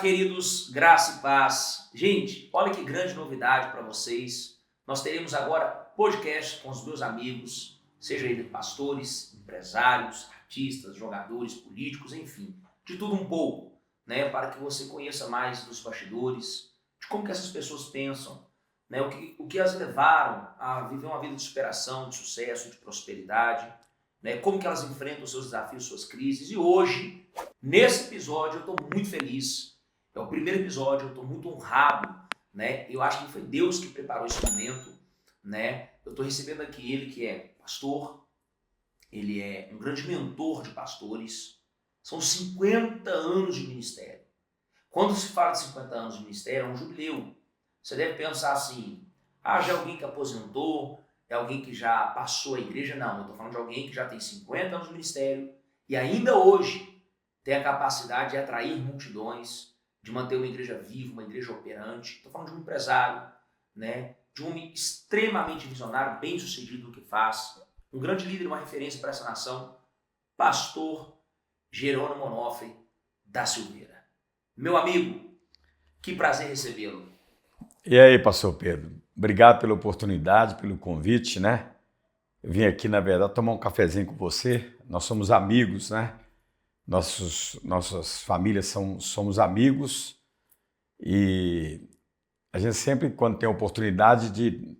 queridos, graça e paz. Gente, olha que grande novidade para vocês. Nós teremos agora podcast com os meus amigos, seja eles pastores, empresários, artistas, jogadores, políticos, enfim, de tudo um pouco, né? Para que você conheça mais dos bastidores, de como que essas pessoas pensam, né? O que as levaram a viver uma vida de superação, de sucesso, de prosperidade, né? Como que elas enfrentam os seus desafios, suas crises. E hoje, nesse episódio, eu estou muito feliz. É o primeiro episódio, eu estou muito honrado, né? Eu acho que foi Deus que preparou esse momento, né? Eu estou recebendo aqui ele que é pastor, ele é um grande mentor de pastores. São 50 anos de ministério. Quando se fala de 50 anos de ministério, é um jubileu. Você deve pensar assim, já é alguém que aposentou, é alguém que já passou a igreja. Não, eu estou falando de alguém que já tem 50 anos de ministério e ainda hoje tem a capacidade de atrair multidões, de manter uma igreja viva, uma igreja operante. Estou falando de um empresário, né? De um homem extremamente visionário, bem sucedido no que faz, um grande líder, uma referência para essa nação, pastor Jerônimo Onofre da Silveira. Meu amigo, que prazer recebê-lo. E aí, pastor Pedro, obrigado pela oportunidade, pelo convite, né? Eu vim aqui, na verdade, tomar um cafezinho com você. Nós somos amigos, né? Nossas famílias somos amigos e a gente sempre, quando tem a oportunidade de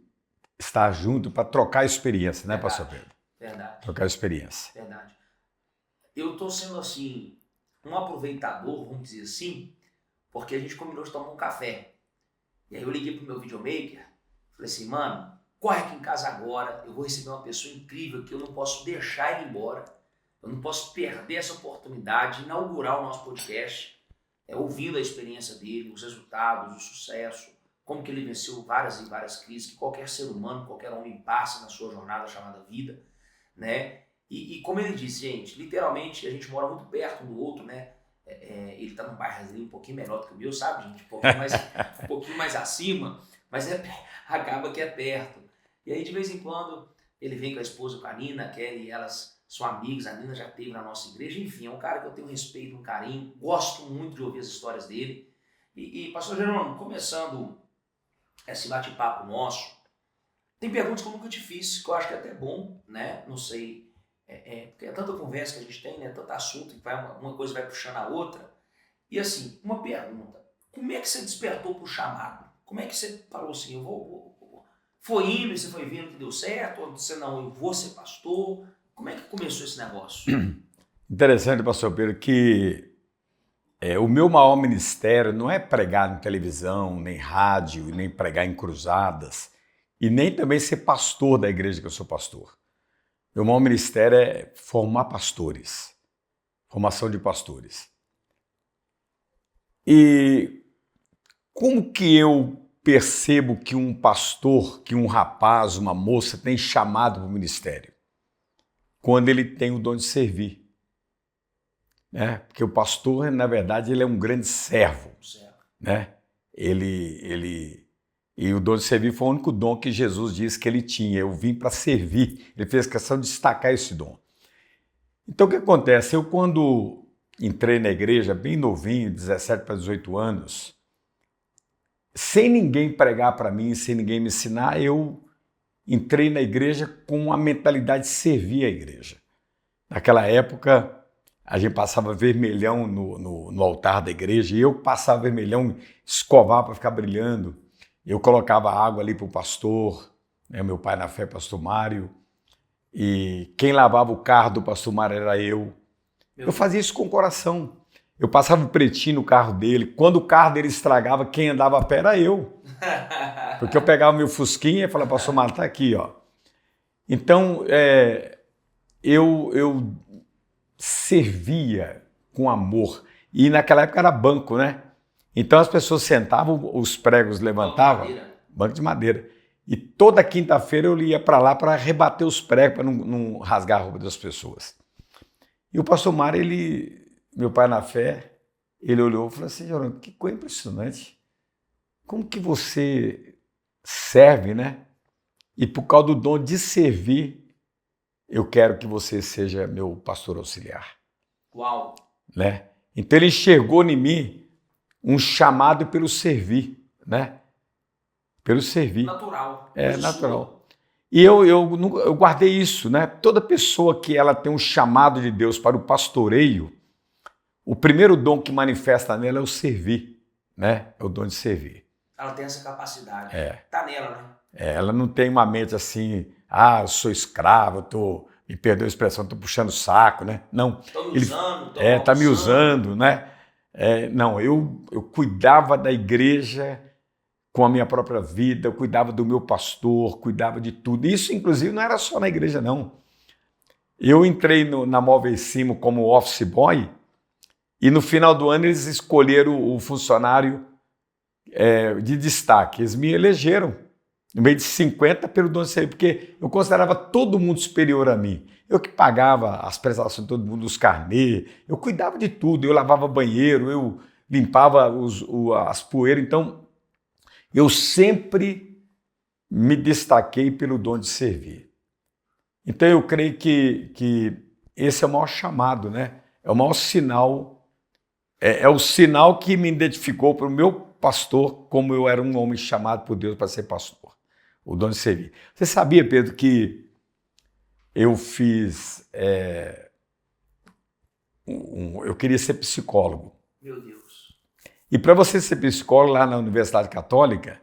estar junto para trocar experiência, né, pastor Pedro? Verdade. Trocar experiência. Verdade. Eu estou sendo, assim, um aproveitador, vamos dizer assim, porque a gente combinou de tomar um café. E aí eu liguei pro meu videomaker, falei assim, mano, corre aqui em casa agora, eu vou receber uma pessoa incrível que eu não posso deixar ele embora, eu não posso perder essa oportunidade de inaugurar o nosso podcast, ouvindo a experiência dele, os resultados, o sucesso, como que ele venceu várias e várias crises que qualquer ser humano, qualquer homem passa na sua jornada chamada vida, né? E como ele disse, gente, literalmente a gente mora muito perto um do outro, né? Ele tá num bairrozinho um pouquinho menor do que o meu, sabe, gente? Um pouquinho mais acima, mas acaba que é perto. E aí, de vez em quando, ele vem com a esposa, com a Nina, a Kelly, elas são amigas, a Nina já esteve na nossa igreja, enfim, é um cara que eu tenho respeito, um carinho, gosto muito de ouvir as histórias dele. E pastor Jerônimo, começando esse bate-papo nosso, tem perguntas que eu nunca te fiz, que eu acho que é até bom, né? Não sei, porque é tanta conversa que a gente tem, né? Tanto assunto, que uma coisa vai puxando a outra. E assim, uma pergunta, como é que você despertou pro chamado? Como é que você falou assim, foi indo e você foi vendo que deu certo? Ou você não, eu vou ser pastor? Como é que começou esse negócio? Interessante, pastor Pedro, que o meu maior ministério não é pregar em televisão, nem rádio, nem pregar em cruzadas, e nem também ser pastor da igreja que eu sou pastor. Meu maior ministério é formar pastores, formação de pastores. E como que eu percebo que um pastor, que um rapaz, uma moça tem chamado para o ministério? Quando ele tem o dom de servir. Porque o pastor, na verdade, ele é um grande servo. Né? E o dom de servir foi o único dom que Jesus disse que ele tinha. Eu vim para servir. Ele fez questão de destacar esse dom. Então, o que acontece? Eu, quando entrei na igreja, bem novinho, 17 para 18 anos, sem ninguém pregar para mim, sem ninguém me ensinar, eu entrei na igreja com a mentalidade de servir a igreja. Naquela época, a gente passava vermelhão no altar da igreja, e eu passava vermelhão, escovava para ficar brilhando. Eu colocava água ali para o pastor, né, meu pai na fé, pastor Mário, e quem lavava o carro do pastor Mário era eu. Eu fazia isso com o coração. Eu passava o pretinho no carro dele. Quando o carro dele estragava, quem andava a pé era eu. Porque eu pegava meu fusquinha e falava, pastor Mário, tá aqui, ó. Então, eu servia com amor. E naquela época era banco, né? Então as pessoas sentavam, os pregos levantavam. Banco de madeira. E toda quinta-feira eu ia para lá para rebater os pregos, para não rasgar a roupa das pessoas. E o pastor Mário, meu pai na fé, ele olhou e falou assim, Jerônimo, que coisa impressionante. Como que você serve, né? E por causa do dom de servir, eu quero que você seja meu pastor auxiliar. Uau! Né? Então ele enxergou em mim um chamado pelo servir, né? Pelo servir. Natural. É natural. E eu guardei isso, né? Toda pessoa que ela tem um chamado de Deus para o pastoreio, o primeiro dom que manifesta nela é o servir, né? É o dom de servir. Ela tem essa capacidade. É. Tá nela, né? Ela não tem uma mente assim, eu sou escravo, me perdoa a expressão, estou puxando o saco, né? Não. Estão me usando. Está me usando, né? Não, eu cuidava da igreja com a minha própria vida, eu cuidava do meu pastor, cuidava de tudo. Isso, inclusive, não era só na igreja, não. Eu entrei na Móveis Simo como office boy e no final do ano eles escolheram o funcionário de destaque. Eles me elegeram no meio de 50 pelo dom de servir, porque eu considerava todo mundo superior a mim. Eu que pagava as prestações de todo mundo, os carnês, eu cuidava de tudo, eu lavava banheiro, eu limpava as poeiras, então eu sempre me destaquei pelo dom de servir. Então eu creio que esse é o maior chamado, né? É o maior sinal, é o sinal que me identificou para o meu pastor, como eu era um homem chamado por Deus para ser pastor. O dom de servir. Você sabia, Pedro, que eu fiz... eu queria ser psicólogo. Meu Deus. E para você ser psicólogo lá na Universidade Católica,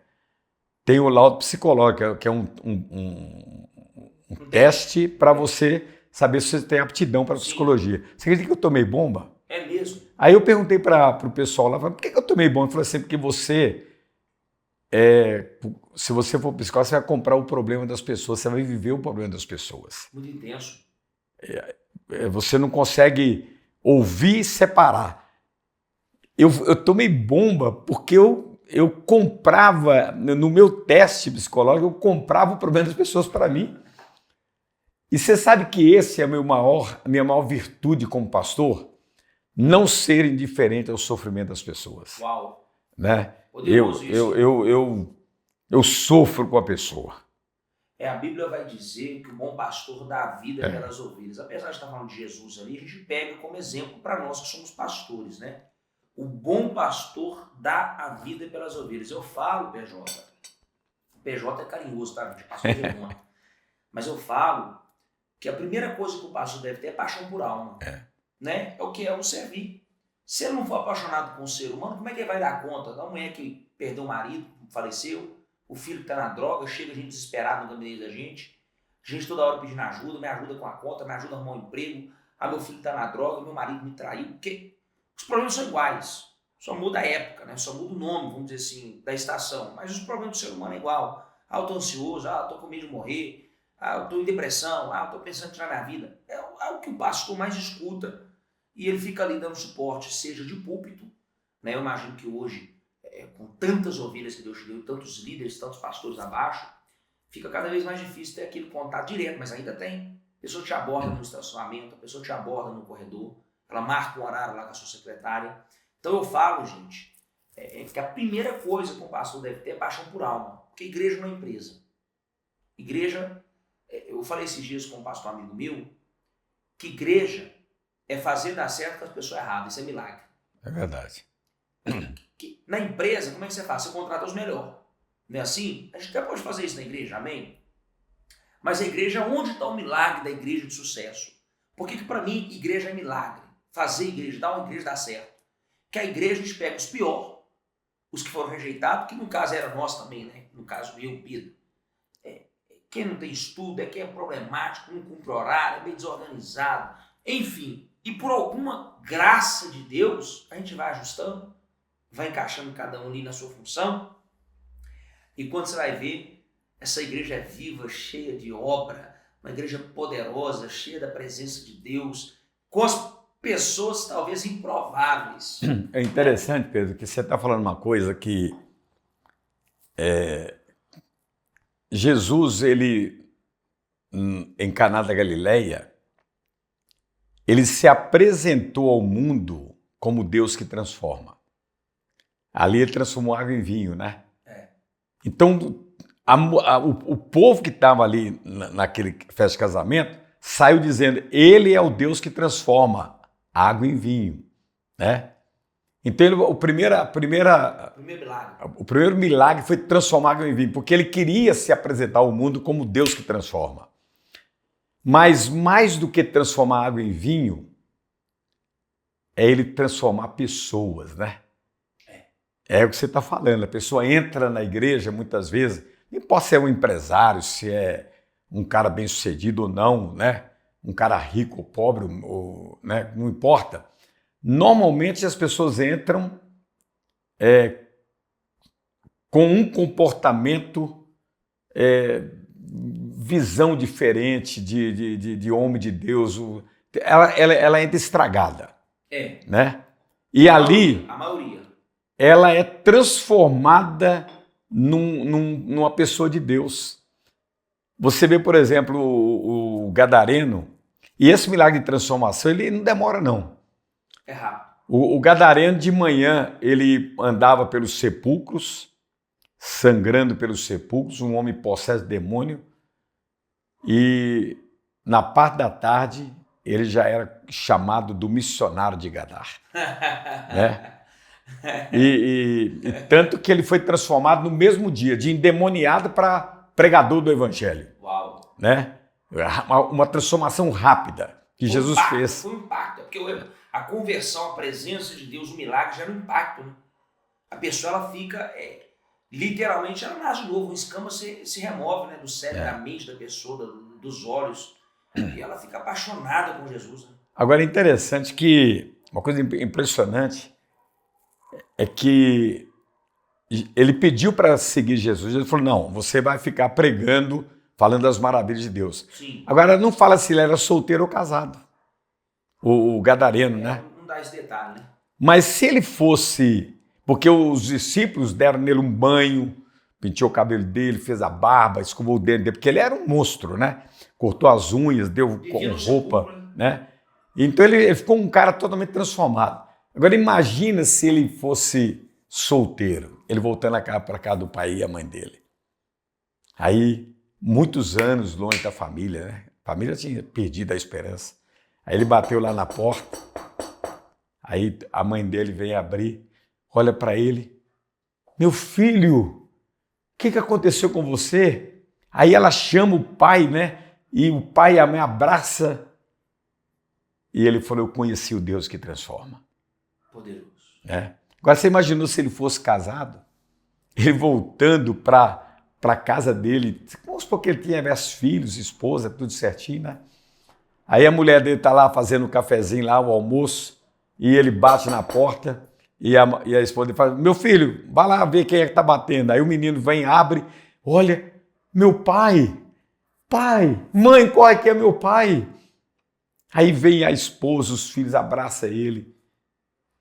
tem o laudo psicológico, que é um teste para você saber se você tem aptidão para psicologia. Você acredita que eu tomei bomba? É mesmo? Aí eu perguntei para o pessoal lá, por que eu tomei bomba? Ele falou assim, porque você... se você for psicólogo, você vai comprar o problema das pessoas, você vai viver o problema das pessoas. Muito intenso. Você não consegue ouvir e separar. Eu tomei bomba porque eu comprava, no meu teste psicológico, eu comprava o problema das pessoas para mim. E você sabe que esse é a minha maior virtude como pastor? Não ser indiferente ao sofrimento das pessoas. Uau. Né? Poderoso isso. Eu sofro com a pessoa. A Bíblia vai dizer que o bom pastor dá a vida pelas ovelhas. Apesar de estar falando de Jesus ali, a gente pega como exemplo para nós que somos pastores, né? O bom pastor dá a vida pelas ovelhas. Eu falo, PJ. PJ é carinhoso, tá? De pastor de honra. Mas eu falo que a primeira coisa que o pastor deve ter é paixão por alma. Né? É o que é o servir. Se ele não for apaixonado com o ser humano, como é que ele vai dar conta da mulher que perdeu o marido, faleceu, o filho que está na droga, chega a gente desesperado no gabinete da gente, a gente toda hora pedindo ajuda, me ajuda com a conta, me ajuda a arrumar um emprego, meu filho está na droga, meu marido me traiu, porque os problemas são iguais, só muda a época, né? Só muda o nome, vamos dizer assim, da estação, mas os problemas do ser humano é igual. Eu tô ansioso, eu tô com medo de morrer, eu tô em depressão, eu tô pensando em tirar minha vida. É o que o pastor mais escuta. E ele fica ali dando suporte, seja de púlpito, né? Eu imagino que hoje, com tantas ovelhas que Deus te deu, tantos líderes, tantos pastores abaixo, fica cada vez mais difícil ter aquele contato direto, mas ainda tem. A pessoa te aborda no estacionamento, a pessoa te aborda no corredor, ela marca um horário lá com a sua secretária. Então eu falo, gente, que a primeira coisa que um pastor deve ter é paixão por alma, porque igreja não é empresa. Igreja, eu falei esses dias com um pastor amigo meu, que igreja é fazer dar certo com as pessoas erradas, isso é milagre. É verdade. Na empresa, como é que você faz? Você contrata os melhores. Não é assim? A gente até pode fazer isso na igreja, amém? Mas a igreja, onde está o milagre da igreja de sucesso? Por que para mim, igreja é milagre? Fazer igreja, dar uma igreja dar certo. Que a igreja a gente pega os piores, os que foram rejeitados, que no caso era nós também, né? No caso eu, Pedro. Quem não tem estudo, quem é problemático, não cumpre horário, é meio desorganizado, enfim. E por alguma graça de Deus, a gente vai ajustando, vai encaixando cada um ali na sua função. E quando você vai ver, essa igreja é viva, cheia de obra, uma igreja poderosa, cheia da presença de Deus, com as pessoas talvez improváveis. É interessante, Pedro, que você está falando uma coisa que Jesus, ele, em Caná da Galileia, ele se apresentou ao mundo como Deus que transforma. Ali ele transformou água em vinho, né? Então, o povo que estava ali naquele festa de casamento saiu dizendo, ele é o Deus que transforma água em vinho, né? Então milagre. o primeiro milagre foi transformar água em vinho, porque ele queria se apresentar ao mundo como Deus que transforma. Mas mais do que transformar água em vinho, é ele transformar pessoas, né? É o que você está falando. A pessoa entra na igreja muitas vezes, não importa se é um empresário, se é um cara bem-sucedido ou não, né? Um cara rico ou pobre, ou, né? Não importa. Normalmente as pessoas entram com um comportamento, visão diferente de homem de Deus. Ela entra estragada. Né? E ali a maioria. Ela é transformada numa pessoa de Deus. Você vê, por exemplo, o Gadareno, e esse milagre de transformação, ele não demora, não. É rápido. O Gadareno, de manhã, ele andava pelos sepulcros, sangrando pelos sepulcros, um homem possesso de demônio, e na parte da tarde, ele já era chamado do missionário de Gadar. Né? E tanto que ele foi transformado no mesmo dia, de endemoniado para pregador do evangelho. Uau! Né? Uma transformação rápida que Jesus fez. Foi um impacto, porque a conversão, a presença de Deus, o milagre gera um impacto. Né? A pessoa ela fica, literalmente, ela nasce de novo, uma escama se remove, né, do cérebro, da mente da pessoa, dos olhos, e ela fica apaixonada com Jesus. Né? Agora é interessante que, uma coisa impressionante, é que ele pediu para seguir Jesus. Ele falou, não, você vai ficar pregando, falando das maravilhas de Deus. Sim. Agora, não fala se ele era solteiro ou casado. O Gadareno, né? Não dá esse detalhe, né? Mas se ele fosse... Porque os discípulos deram nele um banho, penteou o cabelo dele, fez a barba, escovou o dente dele, porque ele era um monstro, né? Cortou as unhas, deu com roupa, né? Então ele ficou um cara totalmente transformado. Agora imagina se ele fosse solteiro, ele voltando para casa do pai e a mãe dele. Aí, muitos anos longe da família, né? A família tinha perdido a esperança. Aí ele bateu lá na porta, aí a mãe dele vem abrir, olha para ele, meu filho, o que aconteceu com você? Aí ela chama o pai, né? E o pai e a mãe abraça. E ele falou, eu conheci o Deus que transforma. Poderoso. Agora você imaginou se ele fosse casado? Ele voltando para a casa dele, vamos supor que ele tinha as filhos, esposa, tudo certinho, né? Aí a mulher dele está lá fazendo um cafezinho lá, o almoço, e ele bate na porta, e a esposa dele fala, meu filho, vai lá ver quem é que está batendo. Aí o menino vem, abre, olha, meu pai, mãe, corre que é meu pai. Aí vem a esposa, os filhos, abraça ele,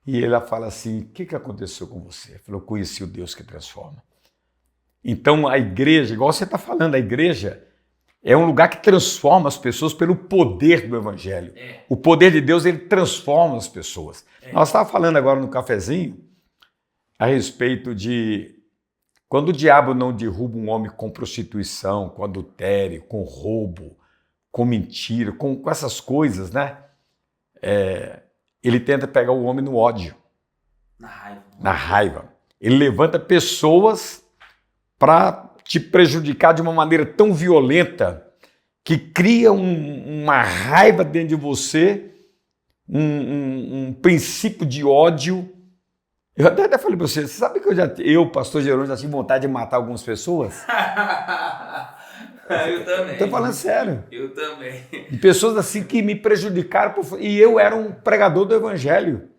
e ela fala assim, o que aconteceu com você? Ele falou, conheci o Deus que transforma. Então a igreja, igual você está falando, a igreja é um lugar que transforma as pessoas pelo poder do evangelho. O poder de Deus, ele transforma as pessoas. Nós estávamos falando agora no cafezinho a respeito de quando o diabo não derruba um homem com prostituição, com adultério, com roubo, com mentira, com essas coisas, né? Ele tenta pegar o homem no ódio. Na raiva. Ele levanta pessoas para te prejudicar de uma maneira tão violenta que cria uma raiva dentro de você, um princípio de ódio. Eu até falei para você sabe que eu, pastor Jerônimo, já tive vontade de matar algumas pessoas? Eu também. Estou falando sério. Eu também. Pessoas assim que me prejudicaram, e eu era um pregador do evangelho.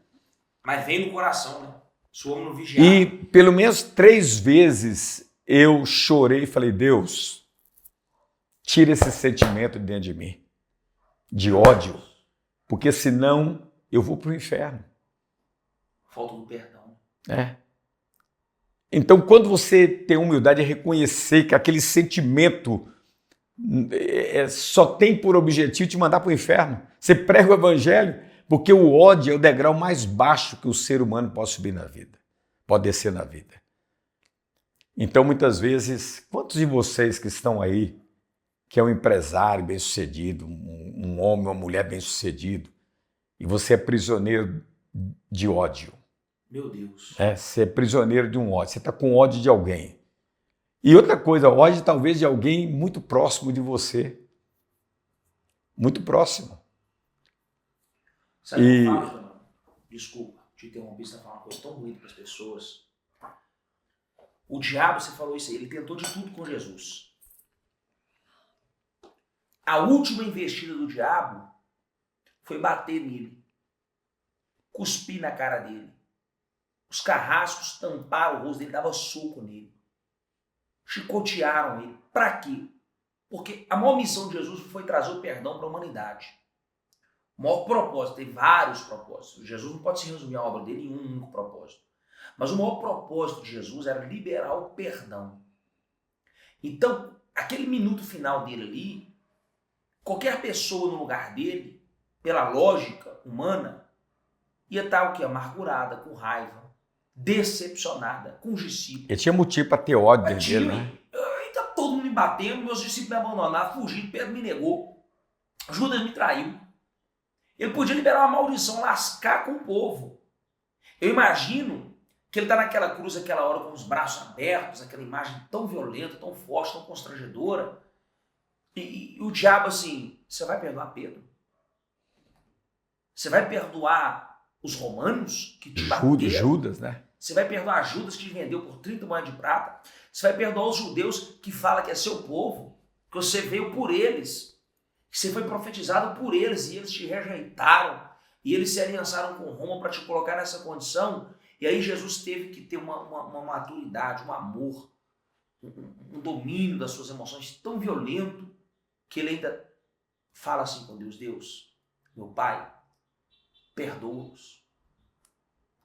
Mas vem no coração, né? Somos no vigiar. E pelo menos 3 vezes eu chorei e falei, Deus, tira esse sentimento dentro de mim, de ódio, porque senão eu vou para o inferno. Falta do perdão. Então, quando você tem humildade de reconhecer que aquele sentimento só tem por objetivo te mandar para o inferno, você prega o evangelho, porque o ódio é o degrau mais baixo que o ser humano pode subir na vida, pode descer na vida. Então, muitas vezes, quantos de vocês que estão aí, que é um empresário bem-sucedido, um homem, uma mulher bem-sucedido, e você é prisioneiro de ódio, Meu Deus. Você é prisioneiro de um ódio, você está com ódio de alguém. E outra coisa, ódio talvez de alguém muito próximo de você. Muito próximo. Sabe o que eu falo, Fernando? Desculpa, te interrompi, você está falando uma coisa tão bonita para as pessoas. O diabo, você falou isso aí, ele tentou de tudo com Jesus. A última investida do diabo foi bater nele, cuspir na cara dele. Os carrascos tamparam o rosto dele, davam soco nele. Chicotearam ele. Para quê? Porque a maior missão de Jesus foi trazer o perdão para a humanidade. O maior propósito, tem vários propósitos. Jesus não pode se resumir a obra dele em um único propósito. Mas o maior propósito de Jesus era liberar o perdão. Então, aquele minuto final dele ali, qualquer pessoa no lugar dele, pela lógica humana, ia estar o quê? Amargurada, com raiva, decepcionada, com os discípulos. Ele tinha motivo para ter ódio dele, né? Tá todo mundo me batendo, meus discípulos me abandonaram, fugiram, Pedro me negou, Judas me traiu. Ele podia liberar uma maldição, lascar com o povo. Eu imagino que ele está naquela cruz, aquela hora com os braços abertos, aquela imagem tão violenta, tão forte, tão constrangedora. E o diabo assim, você vai perdoar Pedro? Você vai perdoar os romanos que te bateram? Judas, né? Você vai perdoar Judas que te vendeu por 30 moedas de prata? Você vai perdoar os judeus que falam que é seu povo? Que você veio por eles? Que você foi profetizado por eles e eles te rejeitaram? E eles se aliançaram com Roma para te colocar nessa condição? E aí Jesus teve que ter uma maturidade, um amor, um domínio das suas emoções tão violento que ele ainda fala assim com Deus: Deus, meu Pai, perdoa-os.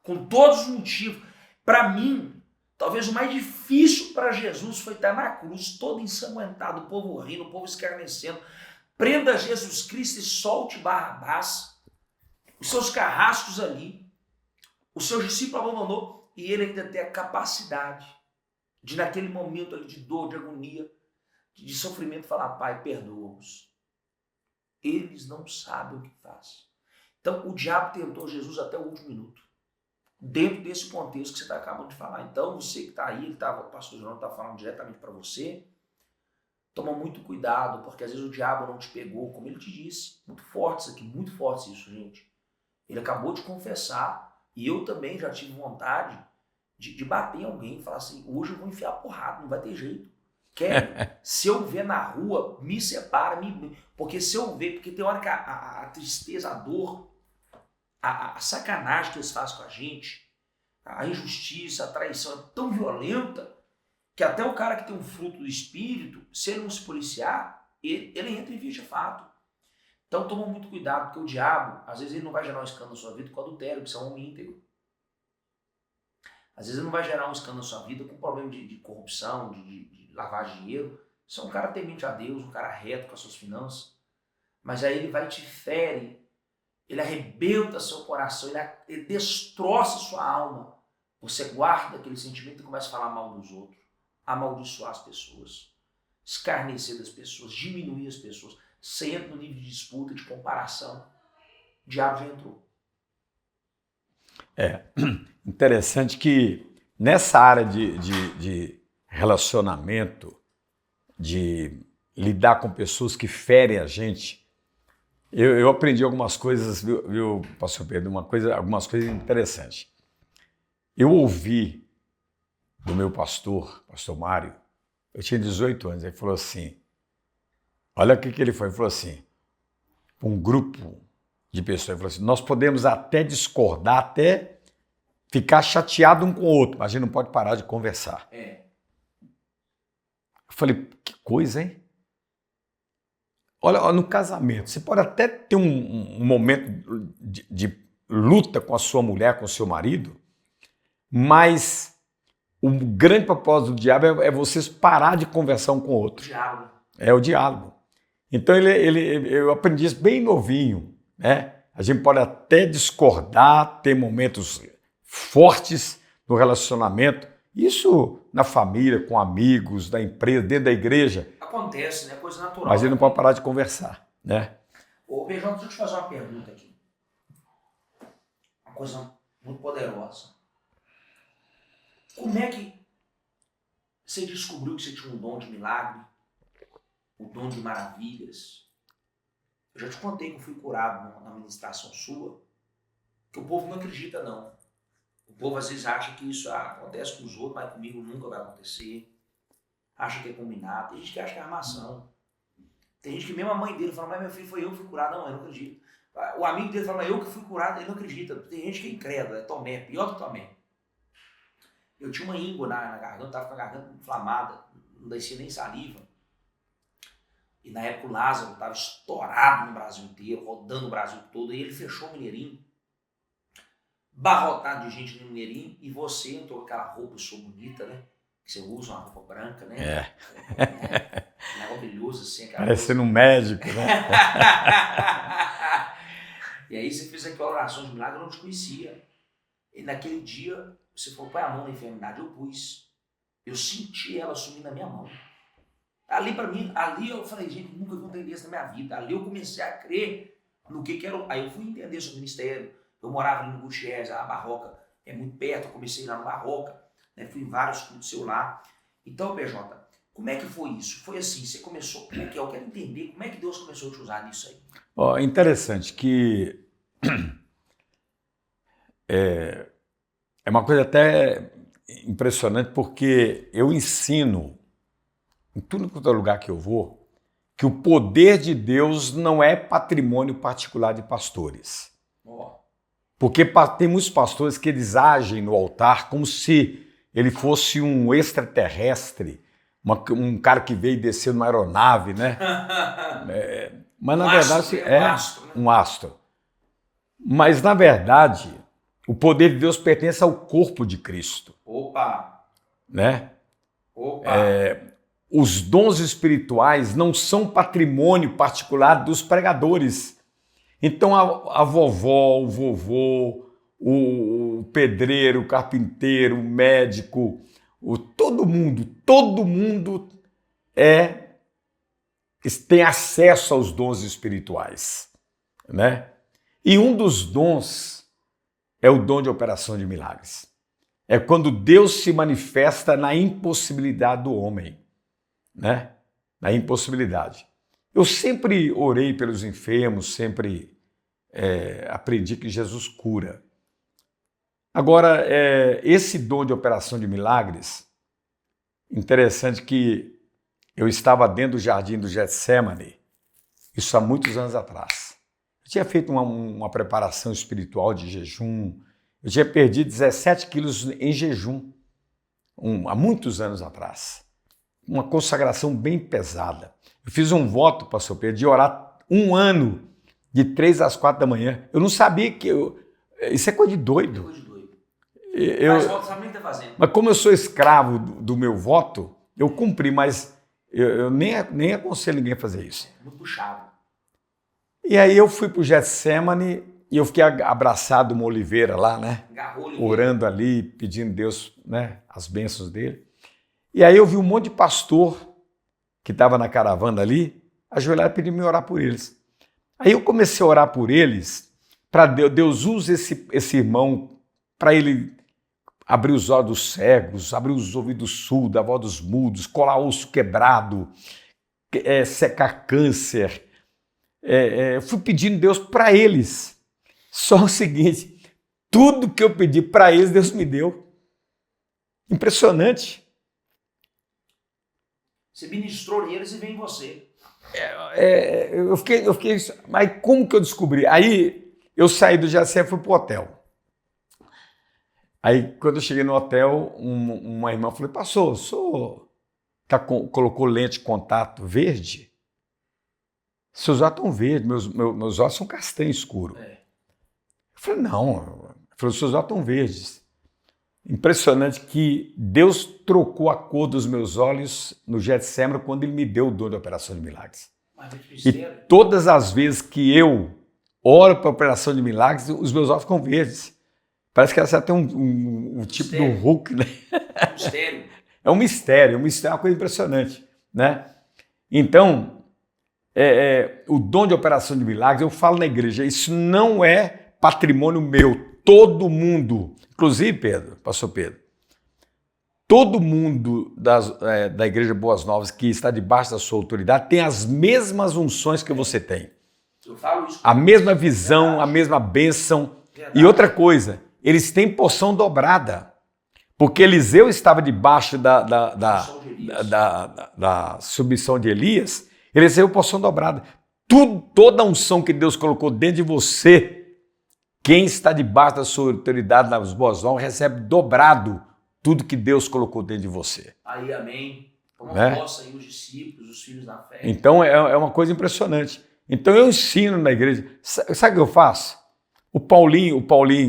Com todos os motivos. Para mim, talvez o mais difícil para Jesus foi estar na cruz, todo ensanguentado, o povo rindo, o povo escarnecendo. Prenda Jesus Cristo e solte Barrabás. Os seus carrascos ali. O seu discípulo abandonou e ele ainda tem a capacidade de, naquele momento ali de dor, de agonia, de sofrimento, falar: Pai, perdoa-os. Eles não sabem o que fazem. Então, o diabo tentou Jesus até o último minuto. Dentro desse contexto que você está acabando de falar. Então, você que está aí, o pastor João está falando diretamente para você, toma muito cuidado, porque às vezes o diabo não te pegou, como ele te disse. Muito forte isso aqui, muito forte isso, gente. Ele acabou de confessar, e eu também já tive vontade de bater em alguém e falar assim: hoje eu vou enfiar porrada, não vai ter jeito. Se eu ver na rua, me separa, porque se eu ver, porque tem hora que a tristeza, a dor, a sacanagem que eles fazem com a gente, a injustiça, a traição é tão violenta que até o cara que tem um fruto do espírito, se ele não se policiar, ele entra em vias de fato. Então toma muito cuidado, porque o diabo, às vezes ele não vai gerar um escândalo na sua vida com adultério, que você é um homem íntegro. Às vezes ele não vai gerar um escândalo na sua vida com problema de corrupção, de lavar dinheiro. Você é um cara temente a Deus, um cara reto com as suas finanças. Mas aí ele vai te fere, ele arrebenta seu coração, ele destroça sua alma. Você guarda aquele sentimento e começa a falar mal dos outros, amaldiçoar as pessoas, escarnecer das pessoas, diminuir as pessoas. Você entra no nível de disputa, de comparação. O diabo já entrou. Interessante que nessa área de relacionamento, de lidar com pessoas que ferem a gente, eu aprendi algumas coisas, viu, pastor Pedro, algumas coisas interessantes. Eu ouvi do meu pastor Mário, eu tinha 18 anos, ele falou assim, olha o que ele foi, ele falou assim, um grupo de pessoas, ele falou assim: nós podemos até discordar, até ficar chateado um com o outro, mas a gente não pode parar de conversar. Eu falei: que coisa, hein? Olha, no casamento, você pode até ter um momento de luta com a sua mulher, com o seu marido, mas o grande propósito do diabo é vocês parar de conversar um com o outro. Diálogo. É o diálogo. Então eu aprendi isso bem novinho, né? A gente pode até discordar, ter momentos fortes no relacionamento, isso na família, com amigos, na empresa, dentro da igreja. Acontece, né? Coisa natural. Mas ele não pode parar de conversar, né? Ô, Beijão, deixa eu te fazer uma pergunta aqui. Uma coisa muito poderosa. Como é que você descobriu que você tinha um dom de milagre, um dom de maravilhas? Eu já te contei que eu fui curado na ministração sua, que o povo não acredita, não. O povo às vezes acha que isso acontece com os outros, mas comigo nunca vai acontecer. Acha que é combinado. Tem gente que acha que é armação. Tem gente que mesmo a mãe dele fala, mas meu filho foi eu que fui curado. Não, eu não acredito. O amigo dele fala, mas eu que fui curado, ele não acredita. Tem gente que é incrédula, é Tomé, pior que Tomé. Eu tinha uma íngua na garganta, estava com a garganta inflamada, não descia nem saliva. E na época o Lázaro estava estourado no Brasil inteiro, rodando o Brasil todo, e ele fechou o Mineirinho. Barrotado de gente no Mineirinho, e você entrou com aquela roupa sua bonita, né? Que você usa uma roupa branca, né? Maravilhoso assim. Parecendo um médico, né? E aí você fez aquela oração de milagre, eu não te conhecia. E naquele dia, você falou, põe a mão na enfermidade, eu pus. Eu senti ela sumir na minha mão. Ali pra mim, ali eu falei, gente, nunca vou entender isso na minha vida. Ali eu comecei a crer no que era. Aí eu fui entender sobre o ministério. Eu morava ali no Gutierrez, a Barroca é muito perto, eu comecei lá no Barroca, né? Fui em vários cultos seu lá. Então, PJ, como é que foi isso? Foi assim, você começou, como é que é? Eu quero entender como é que Deus começou a te usar nisso aí. Interessante que é uma coisa até impressionante, porque eu ensino em tudo quanto é lugar que eu vou, que o poder de Deus não é patrimônio particular de pastores. Porque tem muitos pastores que eles agem no altar como se ele fosse um extraterrestre, um cara que veio e desceu numa aeronave, né? Mas na verdade um astro. Mas na verdade, o poder de Deus pertence ao corpo de Cristo. Né? Os dons espirituais não são patrimônio particular dos pregadores. Então a vovó, o vovô, o pedreiro, o carpinteiro, o médico, todo mundo tem acesso aos dons espirituais, né? E um dos dons é o dom de operação de milagres. É quando Deus se manifesta na impossibilidade do homem, né? Na impossibilidade. Eu sempre orei pelos enfermos, sempre aprendi que Jesus cura. Agora, esse dom de operação de milagres, interessante que eu estava dentro do jardim do Getsemane, isso há muitos anos atrás. Eu tinha feito uma preparação espiritual de jejum, eu tinha perdido 17 quilos em jejum, há muitos anos atrás. Uma consagração bem pesada. Eu fiz um voto, pastor Pedro, de orar 1 ano, de 3 às 4 da manhã. Eu não sabia que... Isso é coisa de doido. Coisa de doido. Fazendo. Mas como eu sou escravo do meu voto, eu cumpri, mas eu nem aconselho ninguém a fazer isso. Muito puxado. E aí eu fui para o Getsemane e eu fiquei abraçado uma oliveira lá, né? Orando ali, pedindo a Deus, né, as bênçãos dele. E aí eu vi um monte de pastor que estava na caravana ali, ajoelhar e pedir me orar por eles. Aí eu comecei a orar por eles, para Deus use esse irmão para ele abrir os olhos dos cegos, abrir os ouvidos surdos, a voz dos mudos, colar osso quebrado, secar câncer. Eu fui pedindo Deus para eles. Só o seguinte, tudo que eu pedi para eles, Deus me deu. Impressionante. Você ministrou neles e vem em você. Eu fiquei, mas como que eu descobri? Aí eu saí do Getsemane e fui pro hotel. Aí quando eu cheguei no hotel, uma irmã falou, pastor, o senhor colocou lente de contato verde? Seus olhos estão verdes, meus olhos são castanho escuro. Eu falei, não. Ela falou, seus olhos estão verdes. Impressionante que Deus trocou a cor dos meus olhos no Getsemane quando Ele me deu o dom de operação de milagres. E todas as vezes que eu oro para a operação de milagres, os meus olhos ficam verdes. Parece que essa tem um tipo do Hulk, né? É um mistério, é uma coisa impressionante, né? Então, o dom de operação de milagres, eu falo na igreja, isso não é patrimônio meu. Todo mundo, inclusive Pedro, pastor Pedro, todo mundo da Igreja Boas Novas que está debaixo da sua autoridade tem as mesmas unções que você tem. Eu falo isso. A mesma visão, a mesma bênção. Verdade. E outra coisa, eles têm porção dobrada. Porque Eliseu estava debaixo da submissão de Elias, ele recebeu porção dobrada. Toda a unção que Deus colocou dentro de você, quem está debaixo da sua autoridade nas Boas Novas recebe dobrado tudo que Deus colocou dentro de você. Aí, amém. Toma posse aí os discípulos, os filhos da fé. Então é uma coisa impressionante. Então eu ensino na igreja. Sabe o que eu faço? O Paulinho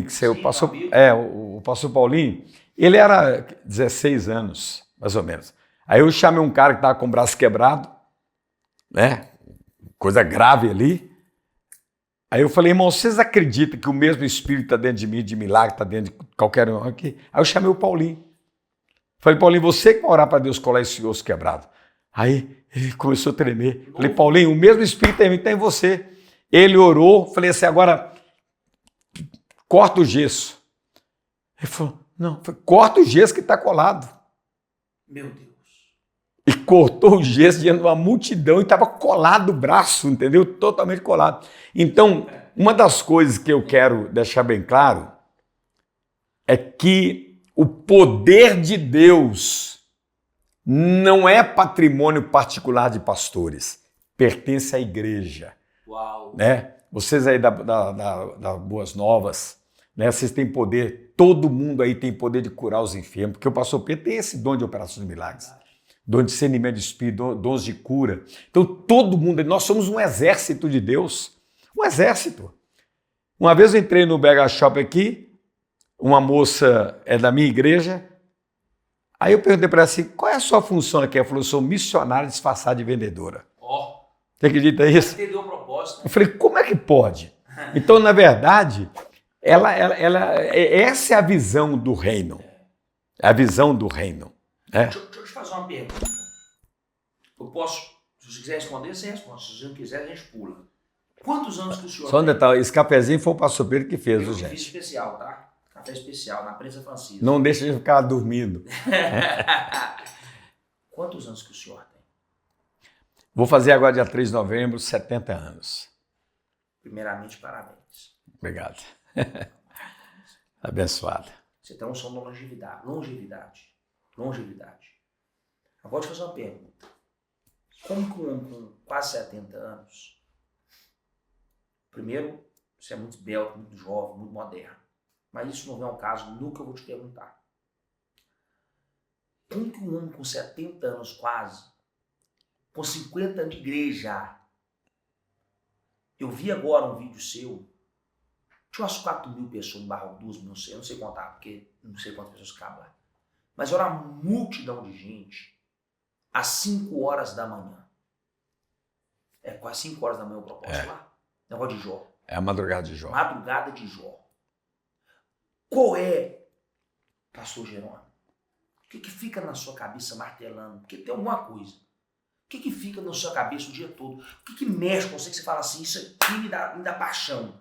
que você passou, o pastor Paulinho, ele era 16 anos, mais ou menos. Aí eu chamei um cara que estava com o braço quebrado, né? Coisa grave ali. Aí eu falei, irmão, vocês acreditam que o mesmo Espírito está dentro de mim, de milagre, está dentro de qualquer um aqui? Aí eu chamei o Paulinho. Falei, Paulinho, você que vai orar para Deus colar esse osso quebrado. Aí ele começou a tremer. Falei, Paulinho, o mesmo Espírito está em você. Ele orou, falei assim, agora corta o gesso. Ele falou, não, corta o gesso que está colado. Meu Deus. E cortou o gesso diante de uma multidão e estava colado o braço, entendeu? Totalmente colado. Então, uma das coisas que eu quero deixar bem claro é que o poder de Deus não é patrimônio particular de pastores, pertence à igreja. Uau. Né? Vocês aí da Boas Novas, né? Vocês têm poder, todo mundo aí tem poder de curar os enfermos, porque o pastor Pedro tem esse dom de operações de milagres. Dom de discernimento de espírito, dons de cura. Então todo mundo, nós somos um exército de Deus. Um exército. Uma vez eu entrei no Bega Shop aqui, uma moça é da minha igreja, aí eu perguntei para ela assim, qual é a sua função aqui? Ela falou, eu sou missionária disfarçada de vendedora. Ó. Você acredita nisso? Entendeu o propósito. Eu falei, como é que pode? Então, na verdade, essa é a visão do reino. É a visão do reino. Deixa eu te fazer uma pergunta. Eu posso, se você quiser responder, você responde. Se você não quiser, a gente pula. Quantos anos que o senhor Só um tem? detalhe, esse cafezinho foi o pastor Pedro que fez, Eu gente. fiz especial, tá? Café especial, na prensa Francisca. Não deixa de ficar dormindo. Quantos anos que o senhor tem? Vou fazer agora, dia 3 de novembro, 70 anos. Primeiramente, parabéns. Obrigado. Abençoado. Você tem um som de longevidade. Longevidade. Agora, deixa eu fazer uma pergunta. Como que um homem com quase 70 anos, primeiro, você é muito esbelto, muito jovem, muito moderno, mas isso não vem ao caso no que eu vou te perguntar. Como que um homem com 70 anos quase, com 50 anos de igreja, eu vi agora um vídeo seu, tinha umas 4 mil pessoas no Barroco, 2 mil, eu não sei contar, porque não sei quantas pessoas cabem lá. Mas era uma multidão de gente às 5 horas da manhã. É quase 5 horas da manhã o propósito lá. Negócio de Jó. É a madrugada de Jó. Madrugada de Jó. Qual é, pastor Jerônimo? O que fica na sua cabeça martelando? Porque tem alguma coisa. O que fica na sua cabeça o dia todo? O que mexe com você que você fala assim, isso aqui me dá paixão.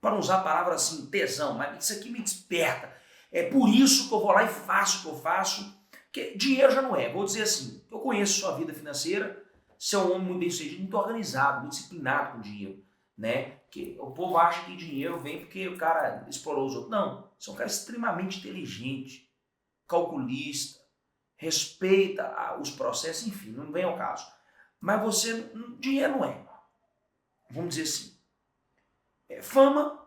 Para não usar a palavra assim, tesão, mas isso aqui me desperta. É por isso que eu vou lá e faço o que eu faço. Porque dinheiro já não é. Vou dizer assim, eu conheço sua vida financeira, você é um homem muito bem sucedido, muito organizado, muito disciplinado com dinheiro. Né? Que o povo acha que dinheiro vem porque o cara explorou os outros. Não, você é um cara extremamente inteligente, calculista, respeita os processos, enfim, não vem ao caso. Mas você, dinheiro não é. Vamos dizer assim. Fama,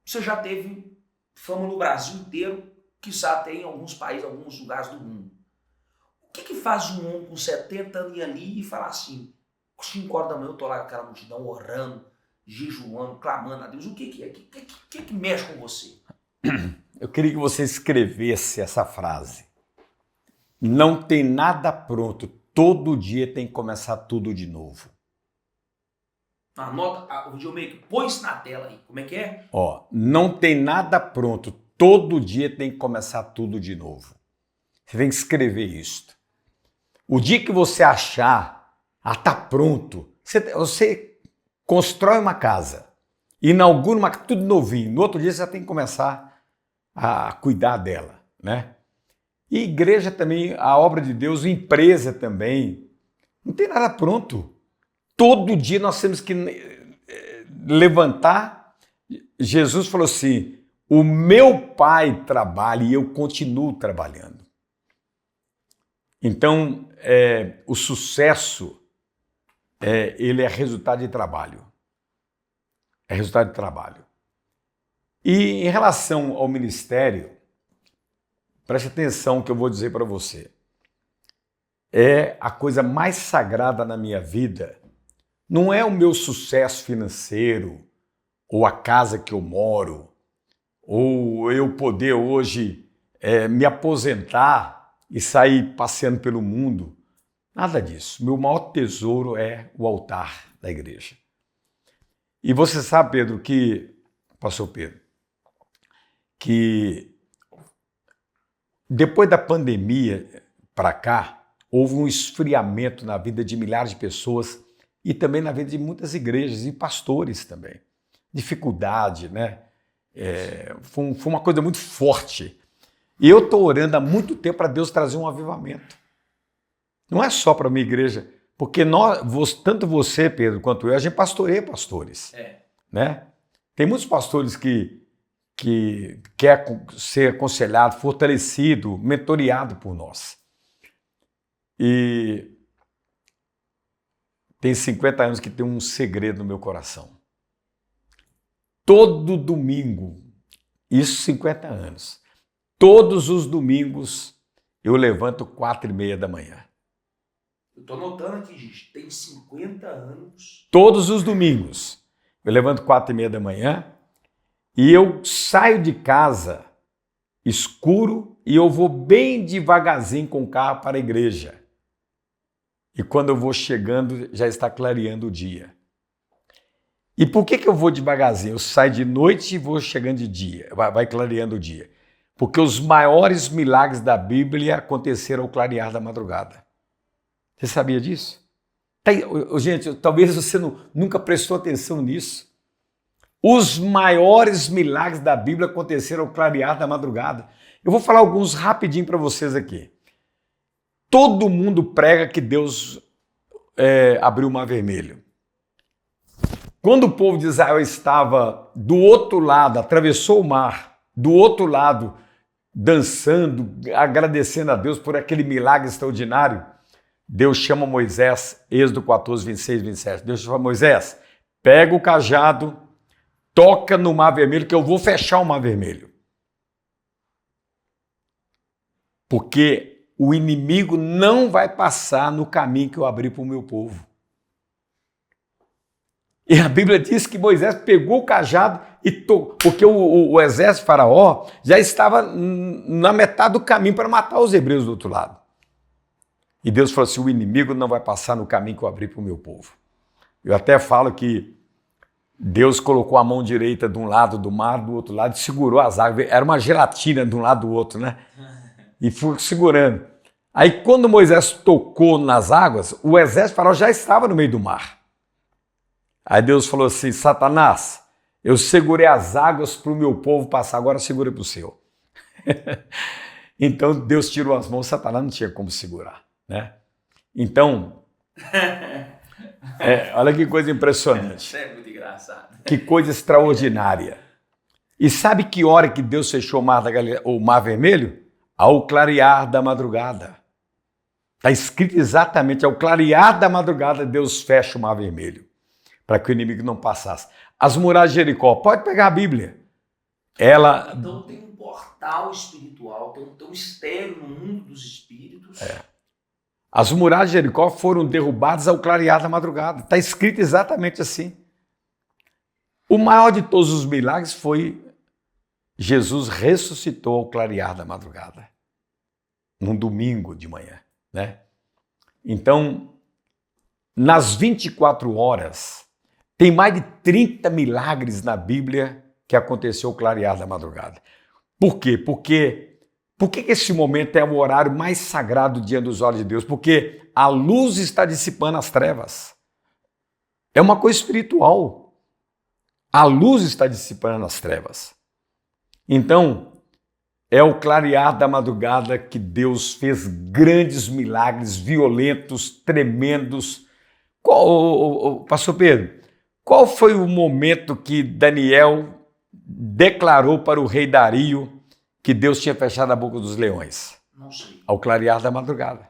você já teve fama no Brasil inteiro, quiçá até em alguns países, alguns lugares do mundo. O que faz um homem com 70 anos ir ali e falar assim, 5 horas da manhã eu tô lá com aquela multidão orando, jejuando, clamando a Deus, o que é? O que mexe com você? Eu queria que você escrevesse essa frase. Não tem nada pronto, todo dia tem que começar tudo de novo. Anota, o videomaker, põe isso na tela aí, como é que é? Não tem nada pronto, todo dia tem que começar tudo de novo. Você tem que escrever isso. O dia que você achar, tá pronto, você constrói uma casa, inaugura uma tudo novinho, no outro dia você já tem que começar a cuidar dela, né? E igreja também, a obra de Deus, empresa também. Não tem nada pronto. Todo dia nós temos que levantar. Jesus falou assim, o meu Pai trabalha e eu continuo trabalhando. Então, o sucesso, ele é resultado de trabalho. É resultado de trabalho. E em relação ao ministério, preste atenção no que eu vou dizer para você. É a coisa mais sagrada na minha vida. Não é o meu sucesso financeiro, ou a casa que eu moro, ou eu poder hoje me aposentar e sair passeando pelo mundo. Nada disso. Meu maior tesouro é o altar da igreja. E você sabe, Pedro, pastor Pedro, que depois da pandemia para cá, houve um esfriamento na vida de milhares de pessoas e também na vida de muitas igrejas e pastores também. Dificuldade, né? Foi uma coisa muito forte. E eu estou orando há muito tempo para Deus trazer um avivamento. Não é só para a minha igreja, porque tanto você, Pedro, quanto eu, a gente pastoreia pastores. Né? Tem muitos pastores que quer ser aconselhado, fortalecido, mentoreado por nós. E tem 50 anos que tem um segredo no meu coração. Todo domingo, isso 50 anos, todos os domingos eu levanto 4:30 da manhã. Eu estou notando aqui, gente, tem 50 anos. Todos os domingos eu levanto 4:30 da manhã e eu saio de casa escuro e eu vou bem devagarzinho com o carro para a igreja. E quando eu vou chegando, já está clareando o dia. E por que eu vou devagarzinho? Eu saio de noite e vou chegando de dia, vai clareando o dia. Porque os maiores milagres da Bíblia aconteceram ao clarear da madrugada. Você sabia disso? Gente, talvez você nunca prestou atenção nisso. Os maiores milagres da Bíblia aconteceram ao clarear da madrugada. Eu vou falar alguns rapidinho para vocês aqui. Todo mundo prega que Deus abriu o Mar Vermelho. Quando o povo de Israel estava do outro lado, atravessou o mar, do outro lado, dançando, agradecendo a Deus por aquele milagre extraordinário, Deus chama Moisés, Êxodo 14, 26, 27. Deus chama Moisés, pega o cajado, toca no Mar Vermelho, que eu vou fechar o Mar Vermelho. Porque o inimigo não vai passar no caminho que eu abri para o meu povo. E a Bíblia diz que Moisés pegou o cajado e tocou, porque o exército de Faraó já estava na metade do caminho para matar os hebreus do outro lado. E Deus falou assim, o inimigo não vai passar no caminho que eu abri para o meu povo. Eu até falo que Deus colocou a mão direita de um lado do mar, do outro lado, e segurou as águas. Era uma gelatina de um lado do outro, né? E foi segurando. Aí quando Moisés tocou nas águas, o exército de Faraó já estava no meio do mar. Aí Deus falou assim, Satanás, eu segurei as águas para o meu povo passar, agora segura para o seu. Então Deus tirou as mãos, Satanás não tinha como segurar, né? Então, olha que coisa impressionante. Isso é muito engraçado. Que coisa extraordinária. E sabe que hora que Deus fechou o Mar Vermelho? Ao clarear da madrugada. Está escrito exatamente, ao clarear da madrugada, Deus fecha o Mar Vermelho, para que o inimigo não passasse. As muralhas de Jericó, pode pegar a Bíblia. Então tem um portal espiritual, tem um mistério no mundo dos espíritos. As muralhas de Jericó foram derrubadas ao clarear da madrugada. Está escrito exatamente assim. O maior de todos os milagres foi Jesus ressuscitou ao clarear da madrugada, num domingo de manhã, né? Então, nas 24 horas, tem mais de 30 milagres na Bíblia que aconteceu ao clarear da madrugada. Por quê? Por que esse momento é o horário mais sagrado diante dos olhos de Deus? Porque a luz está dissipando as trevas. É uma coisa espiritual. A luz está dissipando as trevas. Então, É o clarear da madrugada que Deus fez grandes milagres, violentos, tremendos. Pastor Pedro, qual foi o momento que Daniel declarou para o rei Dario que Deus tinha fechado a boca dos leões? Não sei. Ao clarear da madrugada.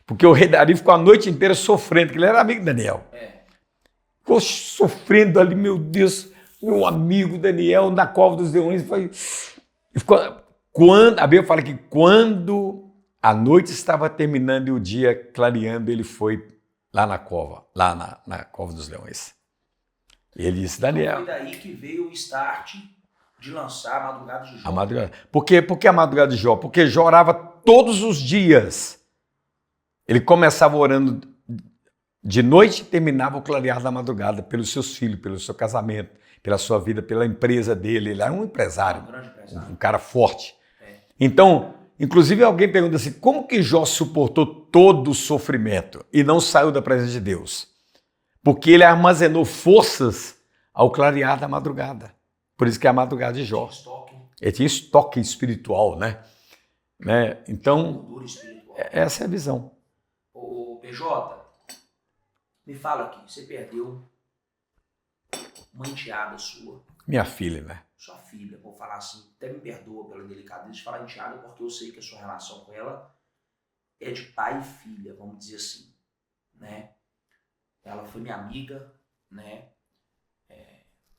Porque o rei Dario ficou a noite inteira sofrendo, porque ele era amigo de Daniel. Ficou sofrendo ali, meu Deus, meu amigo Daniel na cova dos leões. A Bíblia fala que quando a noite estava terminando e o dia clareando, ele foi lá na cova, na cova dos leões. Ele disse, Daniel... Então foi daí que veio o start de lançar a madrugada de Jó. A madrugada. Por que a madrugada de Jó? Porque Jó orava todos os dias. Ele começava orando de noite e terminava o clarear da madrugada pelos seus filhos, pelo seu casamento, pela sua vida, pela empresa dele. Ele era um empresário, um cara forte. Então, inclusive alguém pergunta assim, como que Jó suportou todo o sofrimento e não saiu da presença de Deus? Porque ele armazenou forças ao clarear da madrugada. Por isso que é a madrugada de Jó. Ele tinha estoque espiritual, né? Então, essa é a visão. Ô, PJ, me fala aqui, você perdeu uma enteada sua. Minha filha, né? Sua filha, vou falar assim, até me perdoa pela delicadeza de falar enteada, porque eu sei que a sua relação com ela é de pai e filha, vamos dizer assim, né? Ela foi minha amiga, né?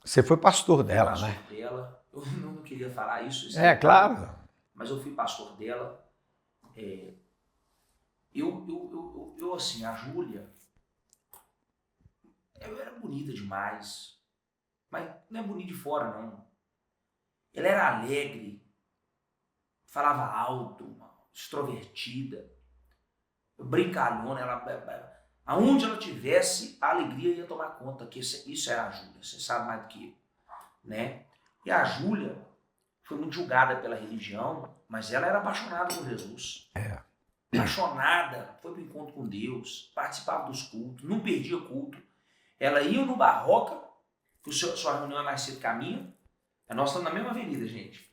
Você foi pastor dela, né? Dela. Eu não queria falar isso. Claro. Mas eu fui pastor dela. Eu assim, a Júlia, ela era bonita demais, mas não é bonita de fora, não. Ela era alegre, falava alto, extrovertida, brincalhona, aonde ela tivesse, a alegria ia tomar conta, que isso era a Júlia, você sabe mais do que eu, né? E a Júlia foi muito julgada pela religião, mas ela era apaixonada por Jesus. Apaixonada, foi para o encontro com Deus, participava dos cultos, não perdia culto. Ela ia no Barroca, sua reunião é mais cedo que a minha, nós estamos na mesma avenida, gente.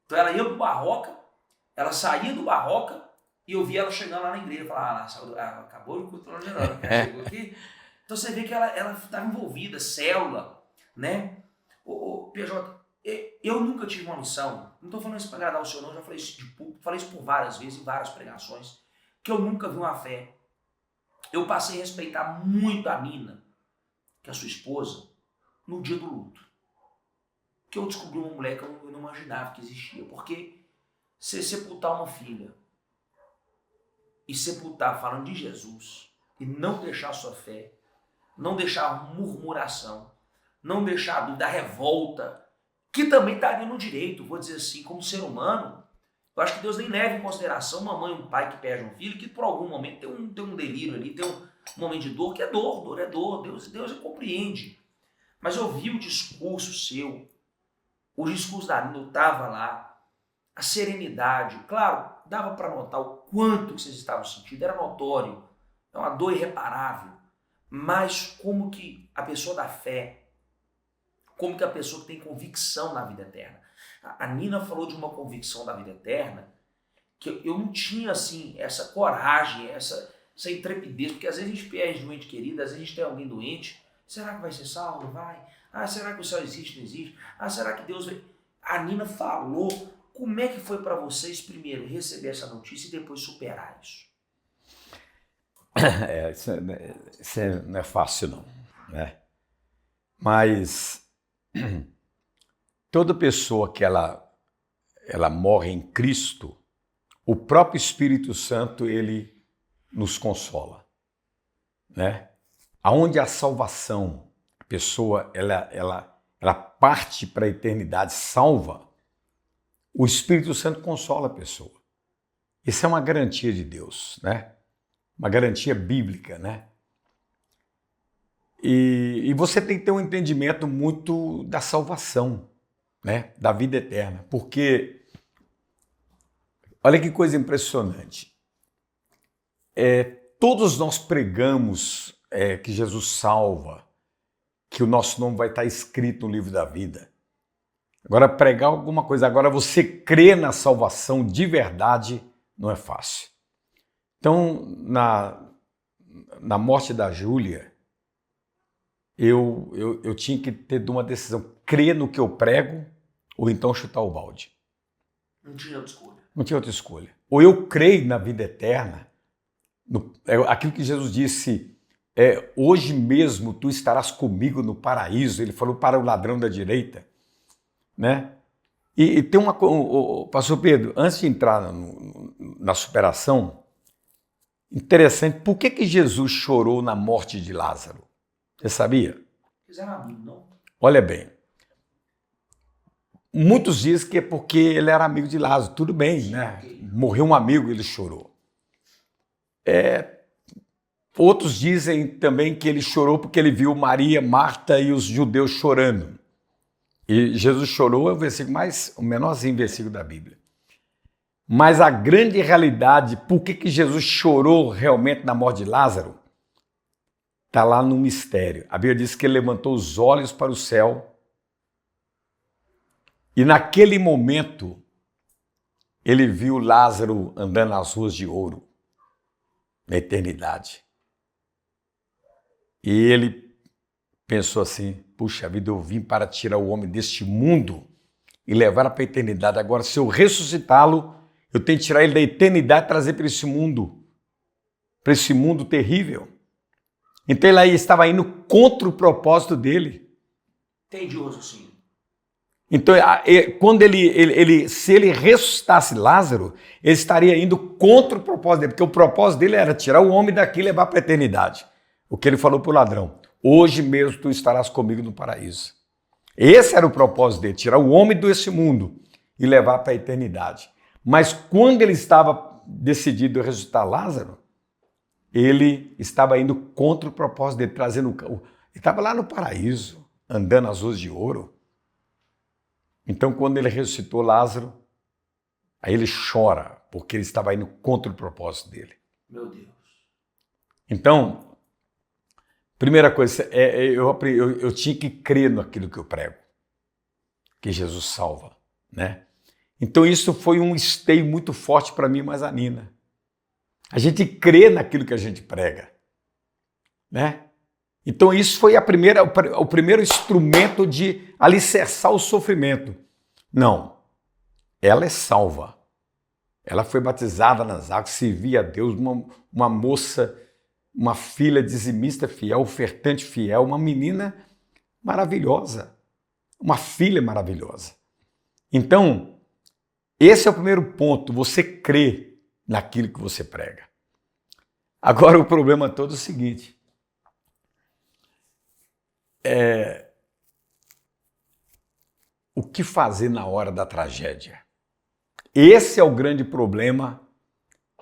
Então ela ia pro Barroca, ela saía do Barroca e eu via ela chegando lá na igreja. Falava, acabou o culto, chegou aqui. Então você vê que ela estava envolvida, célula, né? PJ, eu nunca tive uma missão, não estou falando isso para agradar o senhor não, já falei isso de público, falei isso por várias vezes, em várias pregações, que eu nunca vi uma fé. Eu passei a respeitar muito a Nina, que é a sua esposa, no dia do luto. Que eu descobri uma mulher que eu não imaginava que existia. Porque você sepultar uma filha e sepultar falando de Jesus e não deixar a sua fé, não deixar a murmuração, não deixar a dúvida, a revolta, que também estaria no direito, vou dizer assim, como ser humano, eu acho que Deus nem leva em consideração uma mãe e um pai que perde um filho, que por algum momento tem um delírio ali, tem um momento de dor, que é dor é dor, Deus compreende. Mas eu vi o discurso seu, o discurso da Nina, eu estava lá, a serenidade, claro, dava para notar o quanto que vocês estavam sentindo, era notório, é uma dor irreparável, mas como que a pessoa da fé, como que a pessoa que tem convicção na vida eterna, a Nina falou de uma convicção da vida eterna, que eu não tinha assim, essa coragem, essa intrepidez, porque às vezes a gente perde um ente querido, às vezes a gente tem alguém doente, será que vai ser salvo? Vai. Será que o céu existe? Não existe? Será que Deus vai... A Nina falou. Como é que foi para vocês, primeiro, receber essa notícia e depois superar isso? Isso não é fácil, não. Né? Mas toda pessoa que ela morre em Cristo, o próprio Espírito Santo, ele nos consola. Né? Aonde há salvação, a pessoa ela parte para a eternidade salva, o Espírito Santo consola a pessoa. Isso é uma garantia de Deus, né? Uma garantia bíblica, né? E você tem que ter um entendimento muito da salvação, né? Da vida eterna, porque olha que coisa impressionante. Todos nós pregamos que Jesus salva, que o nosso nome vai estar escrito no livro da vida. Agora, pregar alguma coisa, agora você crer na salvação de verdade não é fácil. Então, na morte da Júlia, eu tinha que ter uma decisão, crer no que eu prego ou então chutar o balde. Não tinha outra escolha. Não tinha outra escolha. Ou eu creio na vida eterna, aquilo que Jesus disse, hoje mesmo tu estarás comigo no paraíso, ele falou para o ladrão da direita, né? E tem pastor Pedro, antes de entrar na superação, interessante, por que Jesus chorou na morte de Lázaro? Você sabia? Fizeram amigo, não? Olha bem, muitos dizem que é porque ele era amigo de Lázaro, tudo bem, né? Morreu um amigo, ele chorou. Outros dizem também que ele chorou porque ele viu Maria, Marta e os judeus chorando. E Jesus chorou é o menorzinho versículo da Bíblia. Mas a grande realidade, por que Jesus chorou realmente na morte de Lázaro, está lá no mistério. A Bíblia diz que ele levantou os olhos para o céu e naquele momento ele viu Lázaro andando nas ruas de ouro, na eternidade. E ele pensou assim, puxa vida, eu vim para tirar o homem deste mundo e levar para a eternidade. Agora, se eu ressuscitá-lo, eu tenho que tirar ele da eternidade e trazer para esse mundo terrível. Então ele aí estava indo contra o propósito dele. Entendi o raciocínio. Então, quando se ele ressuscitasse Lázaro, ele estaria indo contra o propósito dele, porque o propósito dele era tirar o homem daqui e levar para a eternidade. O que ele falou para o ladrão, hoje mesmo tu estarás comigo no paraíso. Esse era o propósito dele, tirar o homem desse mundo e levar para a eternidade. Mas quando ele estava decidido a ressuscitar Lázaro, ele estava indo contra o propósito dele, ele estava lá no paraíso, andando nas ruas de ouro. Então, quando ele ressuscitou Lázaro, aí ele chora, porque ele estava indo contra o propósito dele. Meu Deus. Então, primeira coisa, eu tinha que crer naquilo que eu prego, que Jesus salva, né? Então, isso foi um esteio muito forte para mim, mas a Nina. A gente crê naquilo que a gente prega, né? Então isso foi o primeiro instrumento de alicerçar o sofrimento. Não, ela é salva. Ela foi batizada nas águas, servia a Deus, uma moça, uma filha dizimista fiel, ofertante fiel, uma menina maravilhosa, uma filha maravilhosa. Então, esse é o primeiro ponto, você crê naquilo que você prega. Agora o problema todo é o seguinte, o que fazer na hora da tragédia? Esse é o grande problema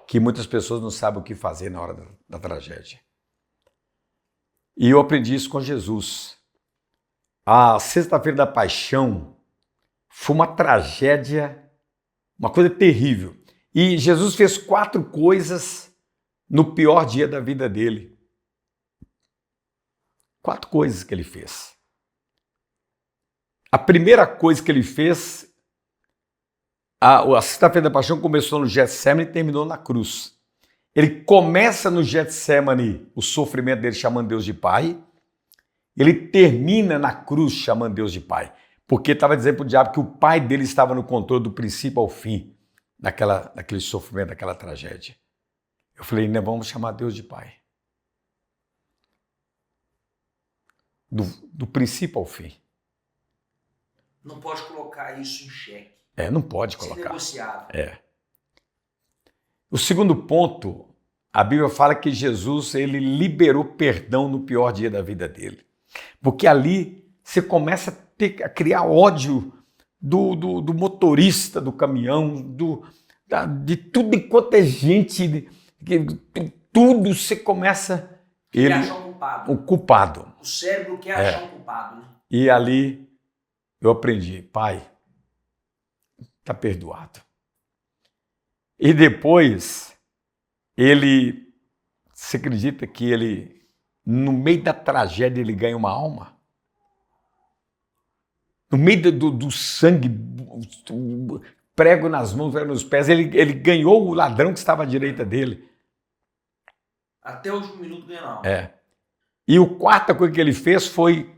que muitas pessoas não sabem o que fazer na hora da tragédia. E eu aprendi isso com Jesus. A Sexta-feira da Paixão foi uma tragédia, uma coisa terrível. E Jesus fez 4 coisas no pior dia da vida dele. 4 coisas que ele fez. A primeira coisa que ele fez, a Sexta-feira da Paixão começou no Getsemane e terminou na cruz. Ele começa no Getsemane, o sofrimento dele chamando Deus de Pai. Ele termina na cruz chamando Deus de Pai. Porque estava dizendo para o diabo que o pai dele estava no controle do princípio ao fim daquele sofrimento, daquela tragédia. Eu falei, não, vamos chamar Deus de Pai. Do princípio ao fim. Não pode colocar isso em xeque. Não pode colocar. Isso é negociável. O segundo ponto, a Bíblia fala que Jesus ele liberou perdão no pior dia da vida dele. Porque ali você começa a criar ódio do motorista do caminhão, de tudo enquanto é gente, tudo você começa... Ele achar um culpado. O culpado. O cérebro quer achar um culpado. Né? E ali eu aprendi, Pai, está perdoado. E depois, você acredita que ele, no meio da tragédia, ele ganha uma alma? no meio do sangue, prego nas mãos, prego nos pés, ele ganhou o ladrão que estava à direita dele. Até o último minuto ganhou não. E a quarta coisa que ele fez foi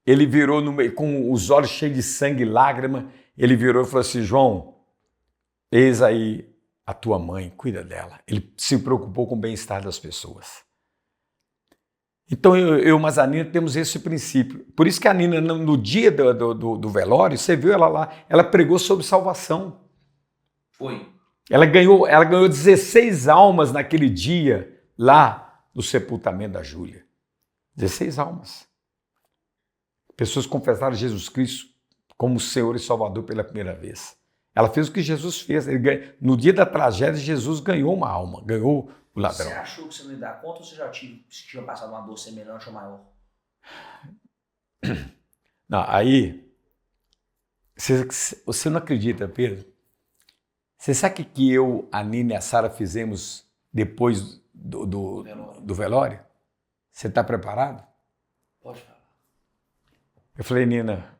ele virou com os olhos cheios de sangue e lágrima, ele virou e falou assim: João, eis aí a tua mãe, cuida dela. Ele se preocupou com o bem-estar das pessoas. Então eu mas a Nina temos esse princípio. Por isso que a Nina, no dia do velório, você viu ela lá, ela pregou sobre salvação. Foi. Ela ganhou 16 almas naquele dia lá no sepultamento da Júlia. 16 almas. Pessoas confessaram Jesus Cristo como Senhor e Salvador pela primeira vez. Ela fez o que Jesus fez. No dia da tragédia, Jesus ganhou uma alma, ganhou o ladrão. Você achou que você não ia dar conta ou você já tinha passado uma dor semelhante ou maior? Não, aí, você não acredita, Pedro? Você sabe o que eu, a Nina e a Sara fizemos depois do velório? Você está preparado? Pode falar. Eu falei, Nina,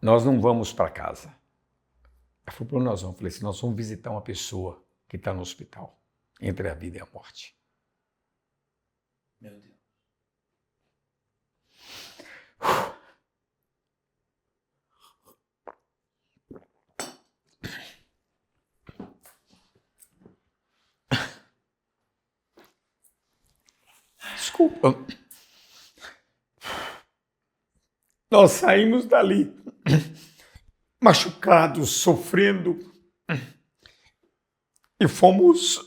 nós não vamos para casa. Ela falou, nós vamos. Eu falei assim, nós vamos visitar uma pessoa que está no hospital, entre a vida e a morte. Meu Deus. Desculpa. Nós saímos dali machucados, sofrendo, e fomos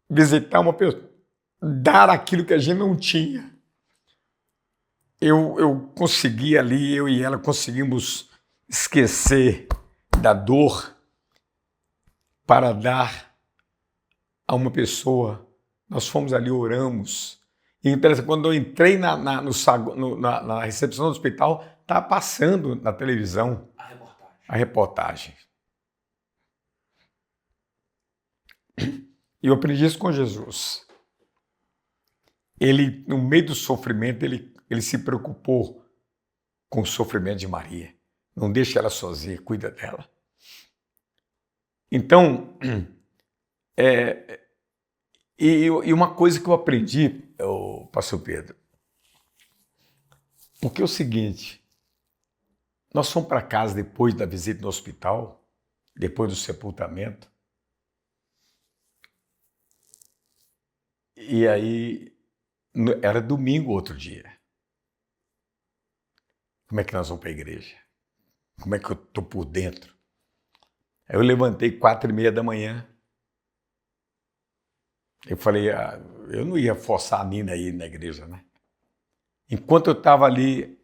visitar uma pessoa, dar aquilo que a gente não tinha. Eu consegui ali, eu e ela conseguimos esquecer da dor para dar a uma pessoa. Nós fomos ali, oramos. E interessante, quando eu entrei na recepção do hospital, estava passando na televisão a reportagem. E eu aprendi isso com Jesus. Ele, no meio do sofrimento, ele se preocupou com o sofrimento de Maria. Não deixa ela sozinha, cuida dela. Então, e uma coisa que eu aprendi, pastor Pedro, porque é o seguinte, nós fomos para casa depois da visita no hospital, depois do sepultamento, e aí era domingo outro dia. Como é que nós vamos para a igreja? Como é que eu estou por dentro? Aí eu levantei 4:30 da manhã. Eu falei, eu não ia forçar a Nina a ir na igreja, né? Enquanto eu estava ali,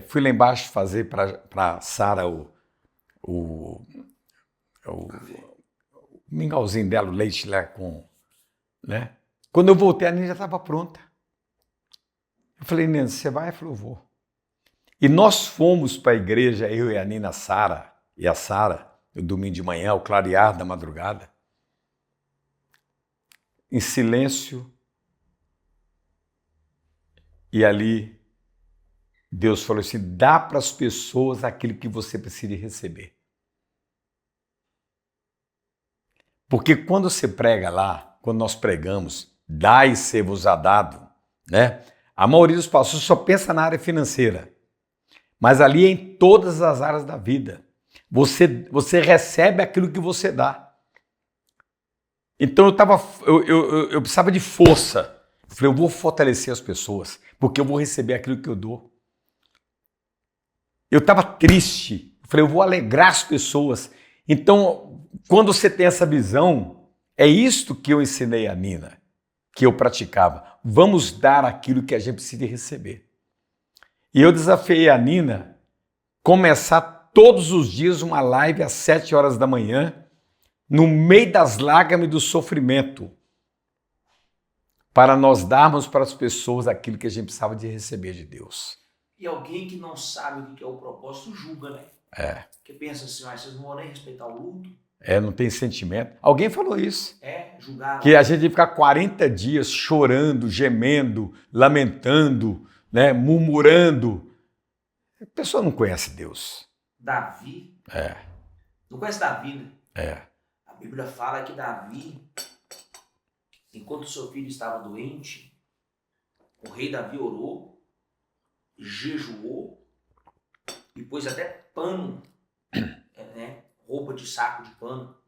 fui lá embaixo fazer para Sara o mingauzinho dela, o leite lá com, né? Quando eu voltei, a Nina já estava pronta. Eu falei, Nina, você vai? Ela falou, vou. E nós fomos para a igreja, eu e a Nina, a Sara, no domingo de manhã, ao clarear da madrugada, em silêncio, e ali Deus falou assim, dá para as pessoas aquilo que você precisa receber. Porque quando você prega lá, quando nós pregamos, dai e ser-vos-á dado, né? A maioria dos pastores só pensa na área financeira, mas ali é em todas as áreas da vida. Você recebe aquilo que você dá. Então eu precisava de força. Eu falei, eu vou fortalecer as pessoas, porque eu vou receber aquilo que eu dou. Eu estava triste. Eu falei, eu vou alegrar as pessoas. Então, quando você tem essa visão, é isto que eu ensinei a Nina, que eu praticava. Vamos dar aquilo que a gente precisa receber. E eu desafiei a Nina começar todos os dias uma live às 7 horas da manhã, no meio das lágrimas e do sofrimento, para nós darmos para as pessoas aquilo que a gente precisava de receber de Deus. E alguém que não sabe o que é o propósito julga, né? Que pensa assim, vocês não vão nem respeitar o luto. Não tem sentimento. Alguém falou isso. Julgar. Que a gente ia ficar 40 dias chorando, gemendo, lamentando, né, murmurando. A pessoa não conhece Deus. Davi. Não conhece Davi, né? A Bíblia fala que Davi, enquanto seu filho estava doente, o rei Davi orou, jejuou e pôs até pano, né? Roupa de saco de pano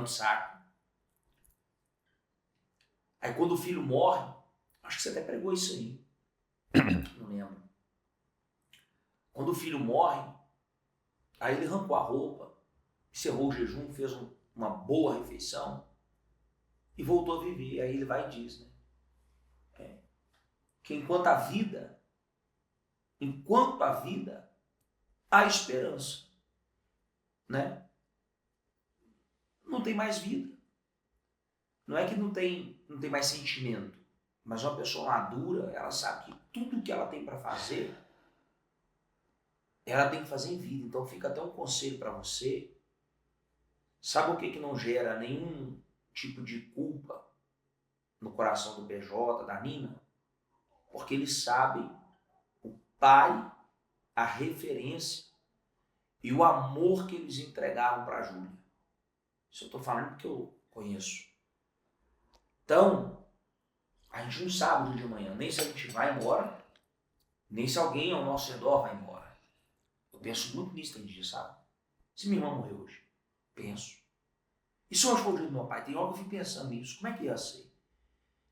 de saco. Aí quando o filho morre, acho que você até pregou isso aí, não lembro. Quando o filho morre, aí ele arrancou a roupa, encerrou o jejum, fez uma boa refeição e voltou a viver. Aí ele vai e diz, né? Que enquanto a vida, há esperança, né? Não tem mais vida. Não é que não tem mais sentimento, mas uma pessoa madura, ela sabe que tudo que ela tem para fazer, ela tem que fazer em vida. Então fica até um conselho para você. Sabe o que não gera nenhum tipo de culpa no coração do PJ, da Nina? Porque eles sabem o pai, a referência e o amor que eles entregaram para a Júlia. Isso eu estou falando porque eu conheço. Então, a gente não sabe o dia de amanhã, nem se a gente vai embora, nem se alguém ao nosso redor vai embora. Eu penso muito nisso tem dia, sabe? Se minha irmã morreu hoje, penso. E se hoje for o dia do meu pai? Tem hora que eu fico pensando nisso, como é que ia ser?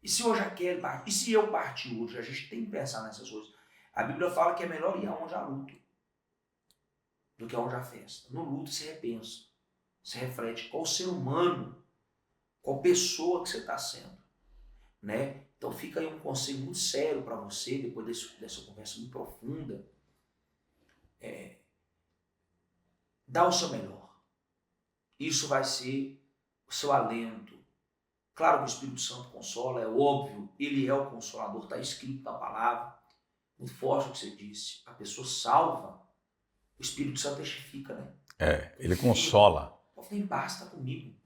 E se hoje a Kelly partir? E se eu partir hoje? A gente tem que pensar nessas coisas. A Bíblia fala que é melhor ir aonde há luto do que aonde há festa. No luto você repensa, você reflete qual ser humano, qual pessoa que você está sendo, né? Então fica aí um conselho muito sério para você, depois dessa conversa muito profunda. Dá o seu melhor. Isso vai ser o seu alento. Claro que o Espírito Santo consola, é óbvio, ele é o consolador, está escrito na palavra. Muito forte o que você disse. A pessoa salva, o Espírito Santo testifica, né? Ele consola. Pode ficar em paz, está comigo.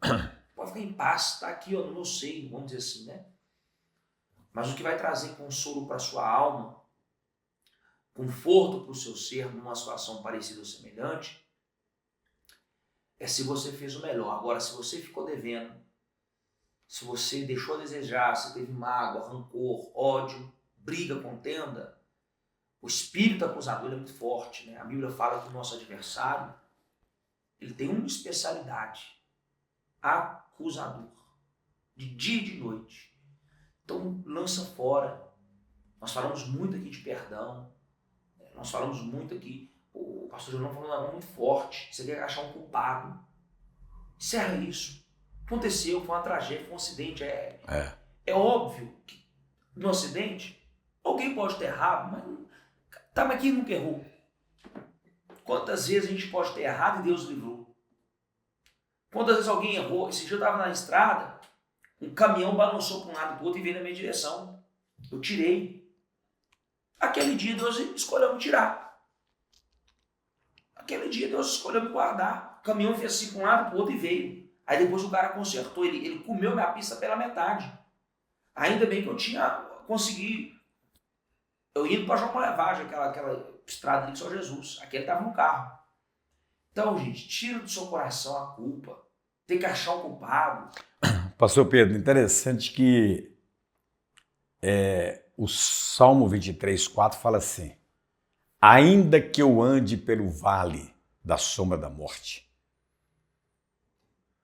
Pode ficar em paz, está aqui ó, no meu seio, vamos dizer assim, né? Mas o que vai trazer consolo para a sua alma, conforto para o seu ser numa situação parecida ou semelhante, é se você fez o melhor. Agora, se você ficou devendo, se você deixou a desejar, se teve mágoa, rancor, ódio, briga, contenda, o espírito acusador é muito forte, né? A Bíblia fala que o nosso adversário, ele tem uma especialidade, acusador, de dia e de noite. Então lança fora. Nós falamos muito aqui de perdão, nós falamos muito aqui, o pastor João falou uma muito forte, você quer achar um culpado. Encerra isso. Aconteceu, foi uma tragédia, foi um acidente. É óbvio que no acidente, alguém pode ter errado, mas quem nunca errou? Quantas vezes a gente pode ter errado e Deus livrou? Quantas vezes alguém errou? Esse dia eu estava na estrada, um caminhão balançou para um lado e para o outro e veio na minha direção. Eu tirei. Aquele dia Deus escolheu me tirar. Aquele dia Deus escolheu me guardar. O caminhão fez assim para um lado, para o outro e veio. Aí depois o cara consertou, ele comeu minha pista pela metade. Ainda bem que eu tinha conseguido. Eu indo para João Levagem, aquela estrada ali que só Jesus. Aquele estava no carro. Então, gente, tira do seu coração a culpa. Tem que achar o culpado. Pastor Pedro, interessante que o Salmo 23:4 fala assim: ainda que eu ande pelo vale da sombra da morte.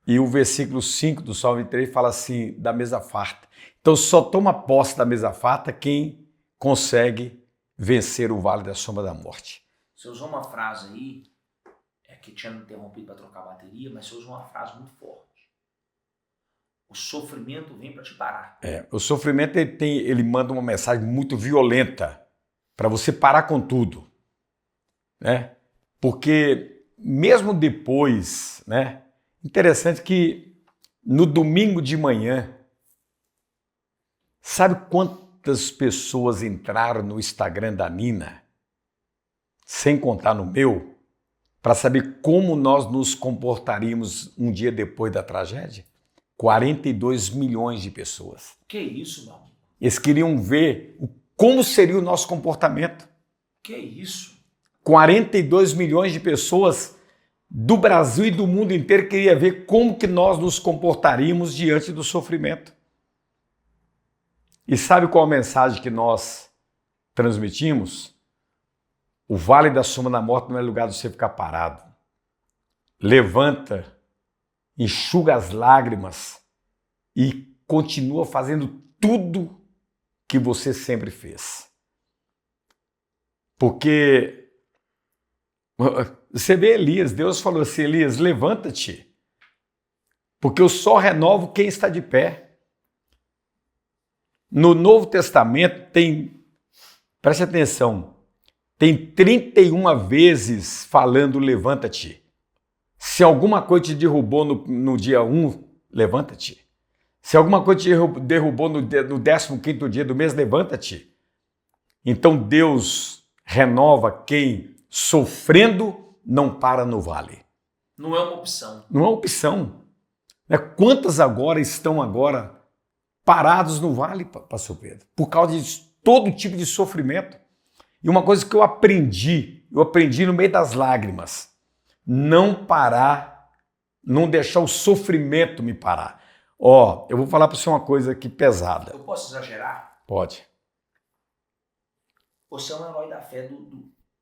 E o versículo 5 do Salmo 23 fala assim, da mesa farta. Então só toma posse da mesa farta quem consegue vencer o vale da sombra da morte. Você usou uma frase aí, que tinha me interrompido para trocar a bateria, mas você usou uma frase muito forte. O sofrimento vem para te parar. O sofrimento ele manda uma mensagem muito violenta para você parar com tudo, né? Porque mesmo depois, né? Interessante que no domingo de manhã, sabe quantas pessoas entraram no Instagram da Nina, sem contar no meu, para saber como nós nos comportaríamos um dia depois da tragédia? 42 milhões de pessoas. Que isso, meu amigo? Eles queriam ver como seria o nosso comportamento. Que isso? 42 milhões de pessoas do Brasil e do mundo inteiro queria ver como que nós nos comportaríamos diante do sofrimento. E sabe qual a mensagem que nós transmitimos? O vale da sombra da morte não é lugar de você ficar parado. Levanta, enxuga as lágrimas e continua fazendo tudo que você sempre fez. Porque você vê Elias, Deus falou assim, Elias, levanta-te, porque eu só renovo quem está de pé. No Novo Testamento tem, preste atenção, tem 31 vezes falando levanta-te. Se alguma coisa te derrubou no dia 1, levanta-te. Se alguma coisa te derrubou no 15º dia do mês, levanta-te. Então Deus renova quem sofrendo não para no vale. Não é uma opção. Não é opção. Quantas agora estão agora parados no vale, pastor Pedro? Por causa de todo tipo de sofrimento. E uma coisa que eu aprendi no meio das lágrimas, não parar, não deixar o sofrimento me parar. Eu vou falar para você uma coisa aqui pesada. Eu posso exagerar? Pode. Você é um herói da fé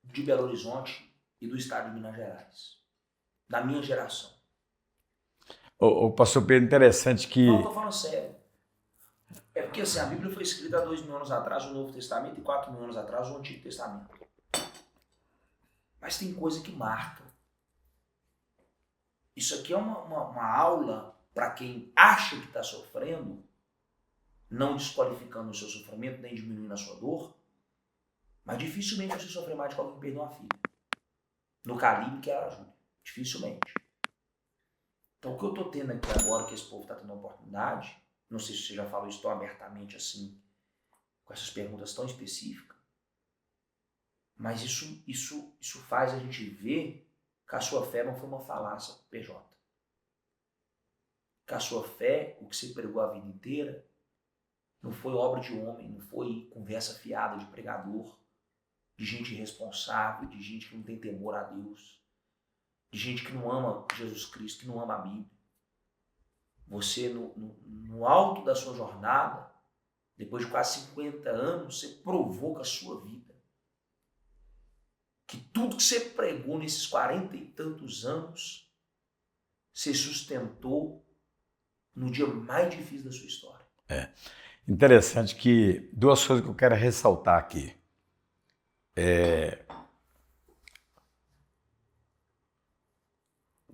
de Belo Horizonte e do estado de Minas Gerais. Da minha geração. O pastor Pedro, interessante que... Não, eu tô falando sério. É porque assim, a Bíblia foi escrita há 2.000 anos atrás, o Novo Testamento, e 4.000 anos atrás, o Antigo Testamento. Mas tem coisa que marca. Isso aqui é uma aula para quem acha que está sofrendo, não desqualificando o seu sofrimento, nem diminuindo a sua dor, mas dificilmente você sofrer mais de alguém que perdeu uma filha. No calibre que ela ajuda. Dificilmente. Então o que eu estou tendo aqui agora, que esse povo está tendo a oportunidade, não sei se você já falou isso tão abertamente assim, com essas perguntas tão específicas, mas isso faz a gente ver que a sua fé não foi uma falácia, PJ. Que a sua fé, o que você pregou a vida inteira, não foi obra de homem, não foi conversa fiada de pregador, de gente irresponsável, de gente que não tem temor a Deus, de gente que não ama Jesus Cristo, que não ama a Bíblia. Você, no alto da sua jornada, depois de quase 50 anos, você provou com a sua vida que tudo que você pregou nesses 40 e tantos anos, você sustentou no dia mais difícil da sua história. Interessante que duas coisas que eu quero ressaltar aqui.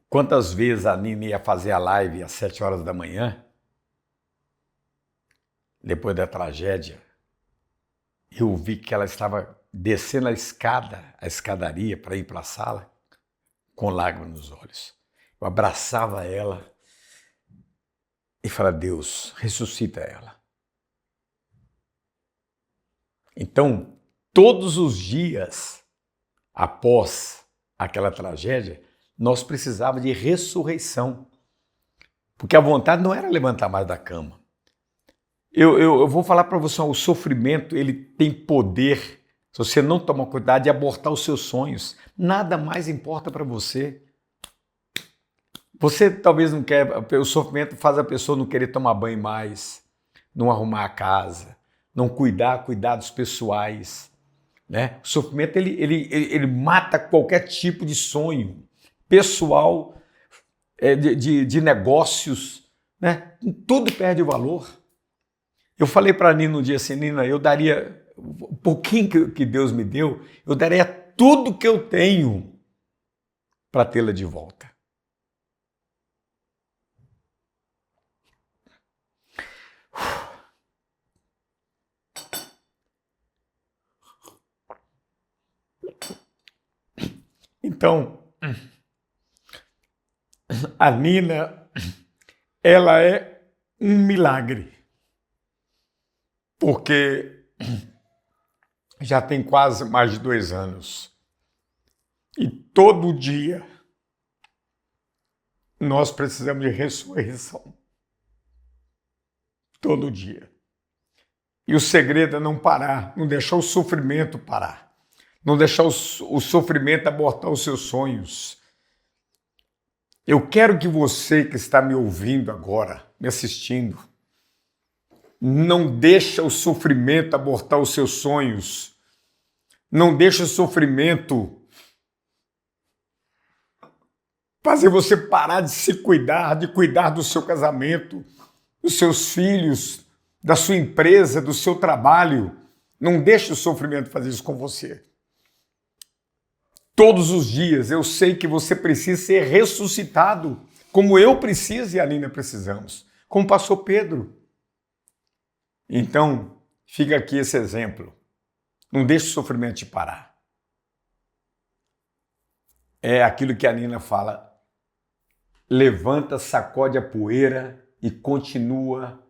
Quantas vezes a Nina ia fazer a live às 7 horas da manhã, depois da tragédia, eu vi que ela estava descendo a escadaria para ir para a sala, com lágrimas nos olhos. Eu abraçava ela e falava, Deus, ressuscita ela. Então, todos os dias após aquela tragédia, nós precisávamos de ressurreição. Porque a vontade não era levantar mais da cama. Eu vou falar para você, o sofrimento ele tem poder, se você não tomar cuidado, de abortar os seus sonhos. Nada mais importa para você. Você talvez não quer, o sofrimento faz a pessoa não querer tomar banho mais, não arrumar a casa, não cuidar cuidados pessoais. Né? O sofrimento ele mata qualquer tipo de sonho pessoal, de negócios, né? Tudo perde o valor. Eu falei para a Nina um dia assim, Nina, eu daria um pouquinho que Deus me deu, eu daria tudo que eu tenho para tê-la de volta. Então, a Nina, ela é um milagre, porque já tem quase mais de 2 anos e todo dia nós precisamos de ressurreição. Todo dia. E o segredo é não parar, não deixar o sofrimento parar, não deixar o sofrimento abortar os seus sonhos. Eu quero que você que está me ouvindo agora, me assistindo, não deixa o sofrimento abortar os seus sonhos. Não deixa o sofrimento fazer você parar de se cuidar, de cuidar do seu casamento, dos seus filhos, da sua empresa, do seu trabalho. Não deixe o sofrimento fazer isso com você. Todos os dias eu sei que você precisa ser ressuscitado, como eu preciso e a Nina precisamos, como o pastor Pedro. Então, fica aqui esse exemplo. Não deixe o sofrimento te parar. É aquilo que a Nina fala. Levanta, sacode a poeira e continua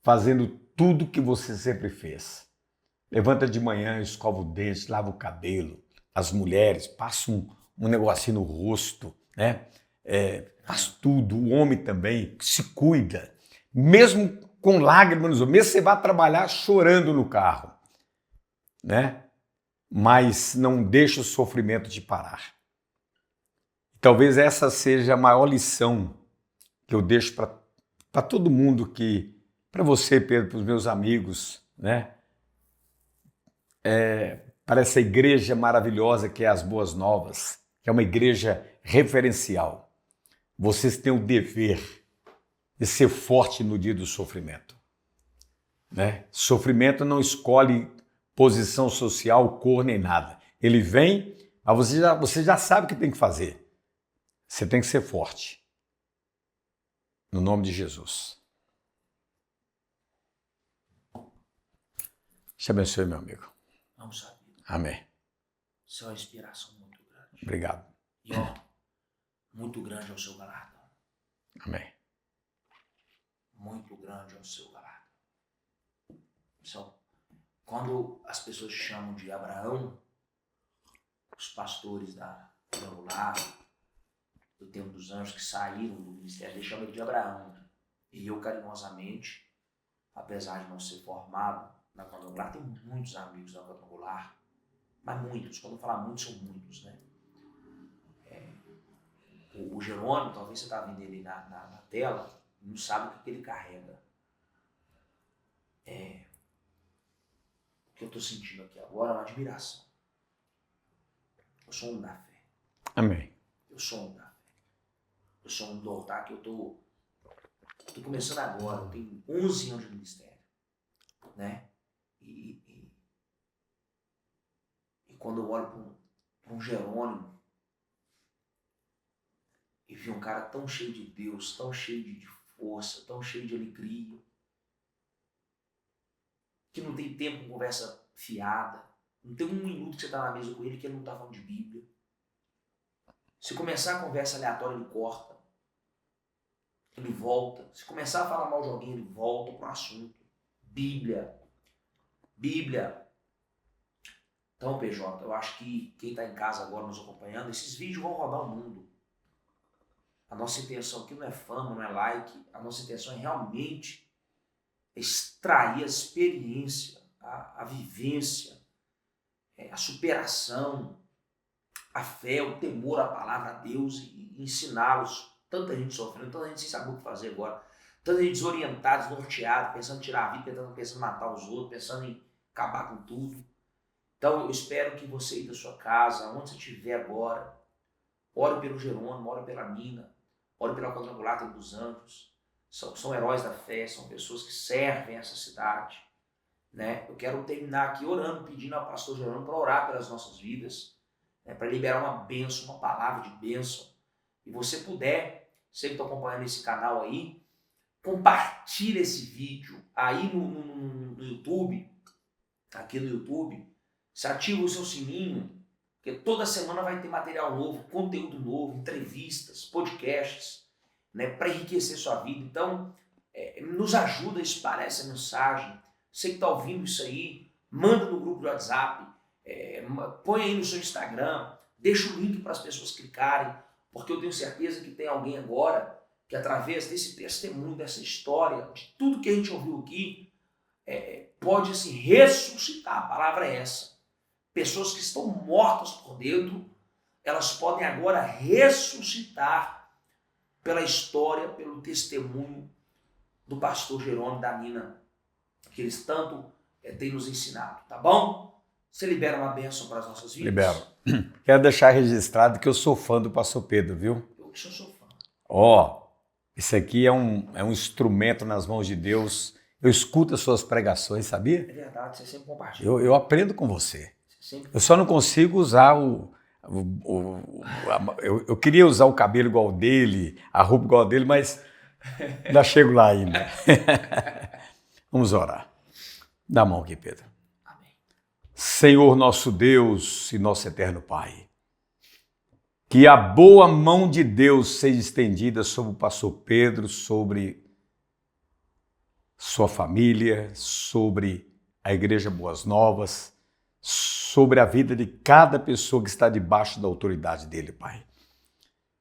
fazendo tudo que você sempre fez. Levanta de manhã, escova o dente, lava o cabelo. As mulheres passam um negocinho no rosto, né? Faz tudo. O homem também se cuida. Mesmo com lágrimas nos olhos, mesmo você vai trabalhar chorando no carro, né? Mas não deixe o sofrimento te parar. Talvez essa seja a maior lição que eu deixo para todo mundo, para você, Pedro, para os meus amigos, né? Para essa igreja maravilhosa que é as Boas Novas, que é uma igreja referencial. Vocês têm o dever de ser forte no dia do sofrimento, né? Sofrimento não escolhe posição social, cor nem nada. Ele vem, mas você já sabe o que tem que fazer. Você tem que ser forte. No nome de Jesus. Te abençoe, meu amigo. Vamos saber. Amém. Isso é uma inspiração muito grande. Obrigado. E muito grande é o seu galardão. Amém. Muito grande é o seu galardão. Então, quando as pessoas chamam de Abraão, os pastores da Quadrangular, do Tempo dos Anjos que saíram do ministério, eles chamam ele de Abraão. E eu, carinhosamente, apesar de não ser formado na Quadrangular, tenho muitos amigos na Quadrangular, mas muitos, quando eu falar muitos, são muitos, né? O Jerônimo, talvez você está vendo ele na tela, não sabe o que ele carrega. O que eu estou sentindo aqui agora é uma admiração. Eu sou um da fé. Amém. Eu sou um da fé. Eu sou um do altar que eu estou começando agora. Eu tenho 11 anos de ministério, né? E quando eu olho para um Jerônimo e vi um cara tão cheio de Deus, tão cheio de força, tão cheio de alegria, que não tem tempo com conversa fiada, não tem um minuto que você está na mesa com ele que ele não está falando de Bíblia. Se começar a conversa aleatória, ele corta, ele volta. Se começar a falar mal de alguém, ele volta para o assunto. Bíblia. Então, PJ, eu acho que quem está em casa agora nos acompanhando, esses vídeos vão rodar o mundo. A nossa intenção aqui não é fama, não é like. A nossa intenção é realmente extrair a experiência, a vivência, a superação, a fé, o temor à palavra de Deus e ensiná-los. Tanta gente sofrendo, tanta gente sem saber o que fazer agora, tanta gente desorientada, desnorteada, pensando em tirar a vida, pensando em matar os outros, pensando em acabar com tudo. Então eu espero que você aí da sua casa, onde você estiver agora, ore pelo Jerônimo, ore pela Nina, ore pela Quadrangular Tempo dos Anjos. São heróis da fé, são pessoas que servem essa cidade, né? Eu quero terminar aqui orando, pedindo ao pastor Jerônimo para orar pelas nossas vidas, né? Para liberar uma bênção, uma palavra de bênção. E você puder, você que está acompanhando esse canal aí, compartilhe esse vídeo aí no YouTube, aqui no YouTube, se ativa o seu sininho, porque toda semana vai ter material novo, conteúdo novo, entrevistas, podcasts, né, para enriquecer sua vida. Então, nos ajuda a espalhar essa mensagem. Você que está ouvindo isso aí, manda no grupo do WhatsApp, põe aí no seu Instagram, deixa o link para as pessoas clicarem, porque eu tenho certeza que tem alguém agora que através desse testemunho, dessa história, de tudo que a gente ouviu aqui, pode assim, ressuscitar, a palavra é essa. Pessoas que estão mortas por dentro, elas podem agora ressuscitar pela história, pelo testemunho do pastor Jerônimo e da Nina, que eles tanto têm nos ensinado, tá bom? Você libera uma bênção para as nossas vidas? Libero. Quero deixar registrado que eu sou fã do pastor Pedro, viu? Eu que sou fã. Isso aqui é um instrumento nas mãos de Deus. Eu escuto as suas pregações, sabia? É verdade, você sempre compartilha. Eu aprendo com você. Sempre... Eu só não consigo usar eu queria usar o cabelo igual dele, a roupa igual dele, mas ainda chego lá ainda. Vamos orar. Dá a mão aqui, Pedro. Amém. Senhor nosso Deus e nosso eterno Pai, que a boa mão de Deus seja estendida sobre o pastor Pedro, sobre sua família, sobre a Igreja Boas Novas, sobre a vida de cada pessoa que está debaixo da autoridade dele, Pai.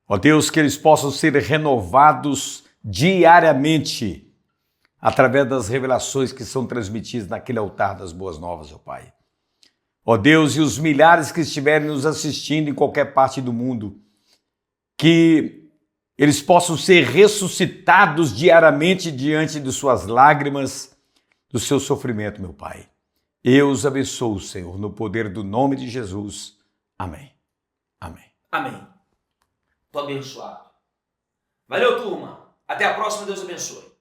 Ó Deus, que eles possam ser renovados diariamente através das revelações que são transmitidas naquele altar das Boas Novas, ó Pai. Ó Deus, e os milhares que estiverem nos assistindo em qualquer parte do mundo, que eles possam ser ressuscitados diariamente diante de suas lágrimas, do seu sofrimento, meu Pai. Eu os abençoo, Senhor, no poder do nome de Jesus. Amém. Amém. Amém. Estou abençoado. Valeu, turma. Até a próxima. Deus abençoe.